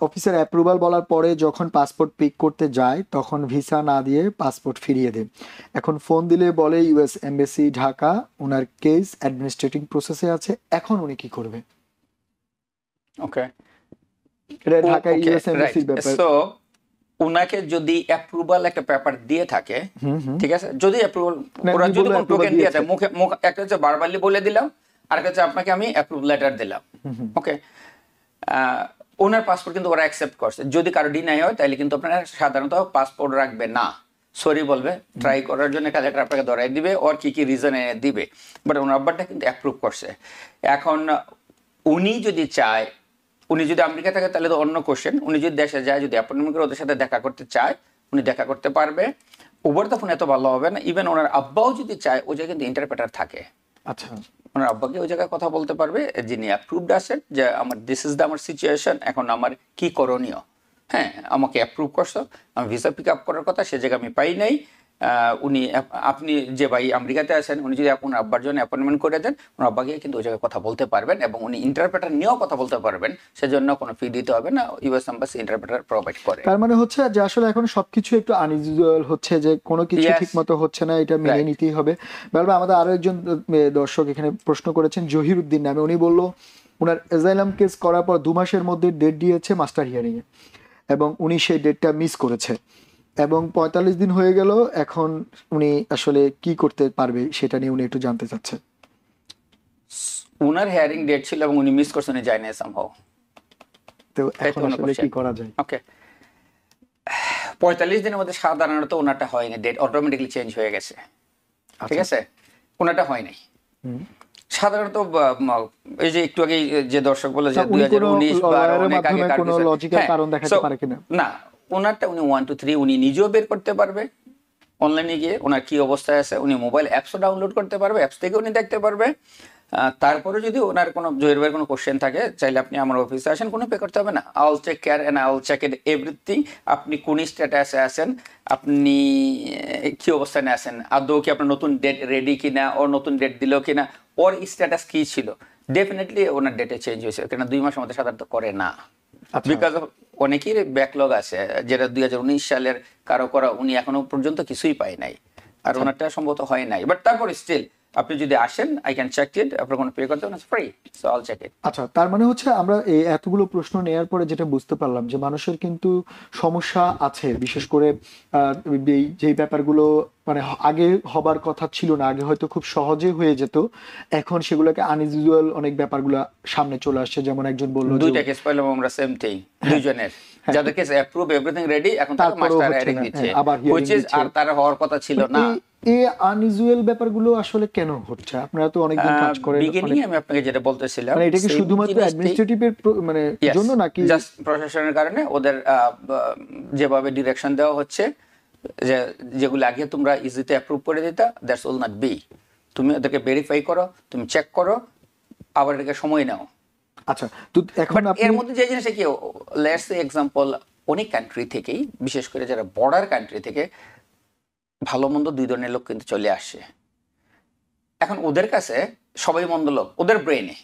অফিসার অ্যাপ্রুভাল বলার পরে যখন পাসপোর্ট পিক করতে যায়, তখন ভিসা না দিয়ে পাসপোর্ট ফিরিয়ে দেয়। এখন ফোন দিলে বলে ইউএস এমবাসি ঢাকা, ওনার কেস অ্যাডমিনিস্ট্রেটিভ প্রসেসে আছে, এখন উনি কি করবে? ওকে, এটা ঢাকা ইউএস এমবাসির ব্যাপার। সো উনাকে যদি অ্যাপ্রুভাল একটা পেপার দিয়ে থাকে, ঠিক আছে, যদি অ্যাপ্রুভাল, ওরা যদি কোনো টোকেন দিয়ে থাকে, মুখে একটা হচ্ছে বারবারলি বলে দিলাম, আর একটা হচ্ছে আপনাকে আমি অ্যাপ্রুভ লেটার দিলাম, ওকে, ওনার পাসপোর্ট কিন্তু ওরা অ্যাকসেপ্ট করছে। যদি কারো ডিনাই হয়, তাহলে কিন্তু আপনারা সাধারণত পাসপোর্ট রাখবে না, সরি বলবে, ট্রাই করার জন্য একটা লেটার আপনাকে ধরাই দিবে, ওর কি কি রিজন এনে দিবে, বাট ওনার আব্বারটা কিন্তু অ্যাপ্রুভ করছে। এখন উনি যদি চায়, উনি যদি আমেরিকা থাকে তাহলে তো অন্য কোশ্চেন, উনি যদি দেশে যায়, যদি অ্যাপয়েন্টমেন্ট করে ওদের সাথে দেখা করতে চায়, উনি দেখা করতে পারবে। ওভার দ্য ফোন এত ভালো হবে না, ইভেন ওনার আব্বাও যদি চায়, ওই জায়গায় কিন্তু ইন্টারপ্রেটার থাকে। আচ্ছা, ওনার আব্বাকে ওই জায়গায় কথা বলতে পারবে, যিনি অ্যাপ্রুভড আছেন, যে আমার দিস ইজ দ্য আমার সিচুয়েশন, এখন আমার কি করণীয়, হ্যাঁ আমাকে অ্যাপ্রুভ করছো, আমি ভিসা পিক আপ করার কথা, সে জায়গায় আমি পাই নাই, উনি, আপনি যে ভাই আমেরিকাতে আছেন, উনি যদি আপনার আব্বার জন্য অ্যাপয়েন্টমেন্ট করে দেন, ওনার আব্বাকে কিন্তু ওই জায়গায় কথা বলতে পারবেন, এবং উনি ইন্টারপ্রেটার নিয়েও কথা বলতে পারবেন, সেজন্য কোনো ফি দিতে হবে না, ইউএস এম্বাসি ইন্টারপ্রেটার প্রোভাইড করে। তার মানে হচ্ছে যে আসলে এখন সবকিছু একটু আনইউজুয়াল হচ্ছে, যে কোনো কিছু ঠিক মতো হচ্ছে না, এটা মেনে নিতেই হবে। বেলাল, আমাদের আরো একজন দর্শক এখানে প্রশ্ন করেছেন জহির উদ্দিন নামে, উনি বললো ওনার অ্যাজাইলাম কেস করার পর 2 মাসের মধ্যে ডেট দিয়েছে মাস্টার হিয়ারিং এ, এবং উনি সেই ডেটটা মিস করেছে, এবং 45 দিন হয়ে গেল, এখন উনি আসলে কি করতে পারবে সেটা নিয়ে উনি একটু জানতে চাচ্ছে। উনার হিয়ারিং ডেট ছিল এবং উনি মিস করছেন, যায় না সামহাও, তো এখন আসলে কি করা যায়? ওকে, 45 দিনের মধ্যে সাধারণত ওনারটা হয়নি, ডেট অটোমেটিক্যালি চেঞ্জ হয়ে গেছে, ঠিক আছে, ওনারটা হয় নাই সাধারণত। এই যে একটু আগে যে দর্শক বলে যে 2019 বা অনেক আগে কোনো লজিক্যাল কারণ দেখাতে পারে কিনা, না, ওনারটা উনি 1 2 3 উনি নিজেও বের করতে পারবে, অনলাইনে গিয়ে ওনার কি অবস্থায় আছে, উনি মোবাইল অ্যাপসও ডাউনলোড করতে পারবে, অ্যাপস থেকে উনি দেখতে পারবে। তারপরে যদি ওনার কোনো জহির ভাইয়ের কোনো কোশ্চেন থাকে, চাইলে আপনি আমার অফিসে আসেন, কোনো পে করতে হবে না, I will take care and I will check it everything. আপনি কোন স্ট্যাটাসে আছেন, আপনি কি অবস্থানে আছেন, আদৌ কি আপনার নতুন ডেট রেডি কিনা, ওর নতুন ডেট দিল কিনা, ওর স্ট্যাটাস কি ছিল, ডেফিনেটলি ওনার ডেটে চেঞ্জ হয়েছে, কেন 2 মাসের মধ্যে সাধারণত করে না, বিকজ অফ অনেকের ব্যাকলগ আছে, যেটা 2019 সালের কারো করা, উনি এখনো পর্যন্ত কিছুই পায় নাই, আর ওনারটা সম্ভবত হয় নাই, বাট তারপর স্টিল আপনি যদি আসেন, আই ক্যান চেক ইট, আপনার কোনো পে করতে হবে না, free, so I'll check it. আচ্ছা, তার মানে হচ্ছে আমরা এই এতগুলো প্রশ্ন নেওয়ার পরে যেটা বুঝতে পারলাম, যে মানুষের কিন্তু সমস্যা আছে, বিশেষ করে যেই ব্যাপারগুলো মানে আগে হবার কথা ছিল না, আগে হয়তো খুব সহজে হয়ে যেত, এখন সেগুলোকে আনইউজুয়াল অনেক ব্যাপারগুলো সামনে চলে আসছে। যেমন একজন বললো, দুইটা কেস পাইলাম আমরা সেম থিং, দুইজনের, যাদের কেস অ্যাপ্রুভ এভরিথিং রেডি, এখন তারা মাস্টার হিয়ারিং দিচ্ছে, হুইচ ইজ আর তার হওয়ার কথা ছিল না। এই আনইউজুয়াল ব্যাপারগুলো আসলে কেন হচ্ছে? আপনারা তো অনেকদিন কাজ করেন, বিগিনিং আমি আপনাকে যেটা বলতেছিলাম, মানে এটা কি শুধুমাত্র অ্যাডমিনিস্ট্রেটিভের মানে জন্য নাকি জাস্ট প্রশাসনের কারণে ওদের যেভাবে ডিরেকশন দেওয়া হচ্ছে যে যেগুলো আগে তোমরা ইজিতে অ্যাপ্রুভ করে দিতা, দ্যাটস উইল নট বি। তুমি ওদেরকে ভেরিফাই করো, তুমি চেক করো, আবার এটাকে সময় নাও। আচ্ছা, তো এখন আপনি এর মধ্যে যে জিনিসটা কি, লেটস সে এক্সাম্পল, অনেক কান্ট্রি থেকেই, বিশেষ করে যারা বর্ডার কান্ট্রি থেকে ভালো মন্দ দুই ধরনের লোক কিন্তু চলে আসে। এখন ওদের কাছে সবাই মন্দ লোক, ওদের ব্রেনে,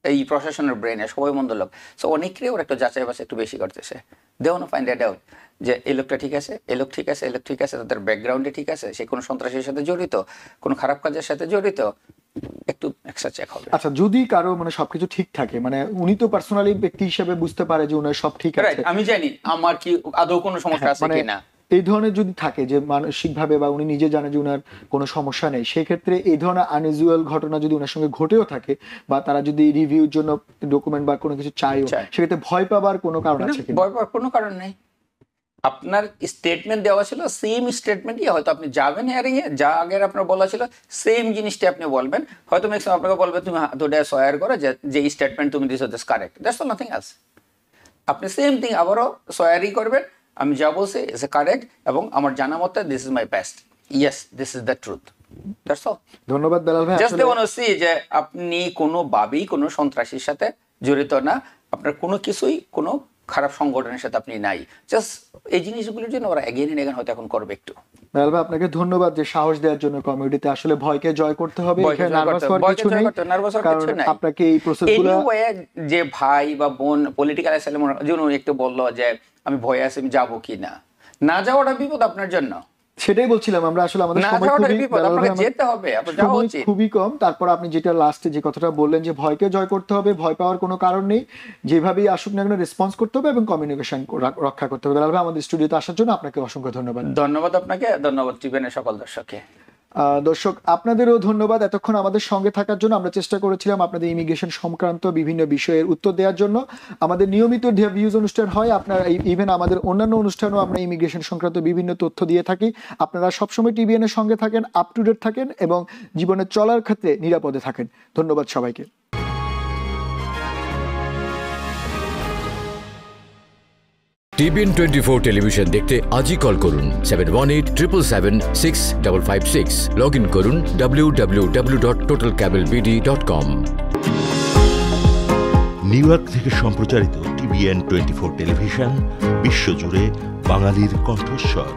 এই প্রশাসনের ব্রেনে সবাই মন্দ লোক। সো অনেকেই ওরা একটু যাচাই বাছাই একটু বেশি করতেছে। They want to find it out যে এই লোকটা ঠিক আছে, এই লোক ঠিক আছে, এই লোক ঠিক আছে, তাদের ব্যাকগ্রাউন্ডে ঠিক আছে, সে কোনো সন্ত্রাসের সাথে জড়িত, কোনো খারাপ কাজের সাথে জড়িত, একটু এক্সট্রা চেক হবে। আচ্ছা, যদি কারো মানে সবকিছু ঠিক থাকে, মানে উনি তো পার্সোনালি ব্যক্তি হিসেবে বুঝতে পারে যে উনার সব ঠিক আছে, আমি জানি আমার কি আদৌ কোনো সমস্যা আছে কিনা, এই ধরনের যদি থাকে যে মানসিকভাবে বা উনি নিজে জানে যে উনার কোনো সমস্যা নেই, সেই ক্ষেত্রে এই ধরনের আনইউজুয়াল ঘটনা যদি উনার সঙ্গে ঘটেও থাকে বা তারা যদি রিভিউর জন্য ডকুমেন্ট বা কোনো কিছু চাইও, সেক্ষেত্রে ভয় পাবার কোনো কারণ আছে কিনা? ভয় পাওয়ার কোনো কারণ নেই। আপনার স্টেটমেন্ট দেওয়া ছিল, সেম স্টেটমেন্টই হয়তো আপনি যাবেন হিয়ারিং এ, যা আগের আপনার বলা ছিল সেম জিনিসটা আপনি বলবেন। হয়তো ম্যাক্সিমাম আপনাকে বলবে তুমি দুটো সয়ার করো যে স্টেটমেন্ট তুমি দিছো that's correct, that's all, nothing else. আপনি সেম থিং আবারও সয়ারই করবেন, আমি যা বলছি ইজ এ কারেক্ট এবং আমার জানা মতে this is my best, yes this is the truth, that's all. ধন্যবাদ বেলাল ভাই। Just they want to see যে আপনি কোনোভাবেই কোনো সন্ত্রাসীর সাথে জড়িত না, আপনার কোনো কিছুই কোনো খারাপ সংগঠনের সাথে আপনি নাই। জাস্ট এই জিনিসগুলোর জন্য ওরা এগেইন এন্ড এগেইন হয়তো এখন করবে একটু। বেলাল ভাই, আপনাকে ধন্যবাদ যে সাহস দেওয়ার জন্য কমিউনিটিতে। আসলে ভয়কে জয় করতে হবে, এখানে নার্ভাস হওয়ার কিছু নেই, কারণ আপনাকে এই প্রসেসগুলো যে ভাই বা বোন পলিটিক্যাল অ্যাসাইলামের জন্য একটু বললো যে আমি ভয় আছি, আমি যাবো কি না, না যাওয়াটা বিপদ আপনার জন্য। সেটাই বলছিলাম আমরা, আসলে আমাদের সময় খুবই কম। তারপর আপনি যেটা লাস্টে যে কথাটা বললেন যে ভয়কে জয় করতে হবে, ভয় পাওয়ার কোনো কারণ নেই, যেভাবেই আসুক না কেন রেসপন্স করতে হবে এবং কমিউনিকেশন রক্ষা করতে হবে। বেলাল ভাই, আমাদের স্টুডিওতে আসার জন্য আপনাকে অসংখ্য ধন্যবাদ। ধন্যবাদ আপনাকে, ধন্যবাদ টিভিএনের সকল দর্শককে। দর্শক আপনাদেরও ধন্যবাদ এতক্ষণ আমাদের সঙ্গে থাকার জন্য। আমরা চেষ্টা করেছিলাম আপনাদের ইমিগ্রেশন সংক্রান্ত বিভিন্ন বিষয়ের উত্তর দেওয়ার জন্য। আমাদের নিয়মিত ভিউজ অনুষ্ঠান হয়, আপনার ইভেন আমাদের অন্যান্য অনুষ্ঠানেও আমরা ইমিগ্রেশন সংক্রান্ত বিভিন্ন তথ্য দিয়ে থাকি। আপনারা সবসময় টিভিএনের সঙ্গে থাকেন, আপ টু ডেট থাকেন এবং জীবনে চলার ক্ষেত্রে নিরাপদে থাকেন। ধন্যবাদ সবাইকে। টিভিএন 24 টেলিভিশন দেখতে আজই কল করুন 7187776556। লগ ইন করুন www.totalcablebd.com। নিউ ইয়র্ক থেকে সম্প্রচারিত টিভিএন 24 টেলিভিশন বিশ্বজুড়ে বাঙালির কণ্ঠস্বর।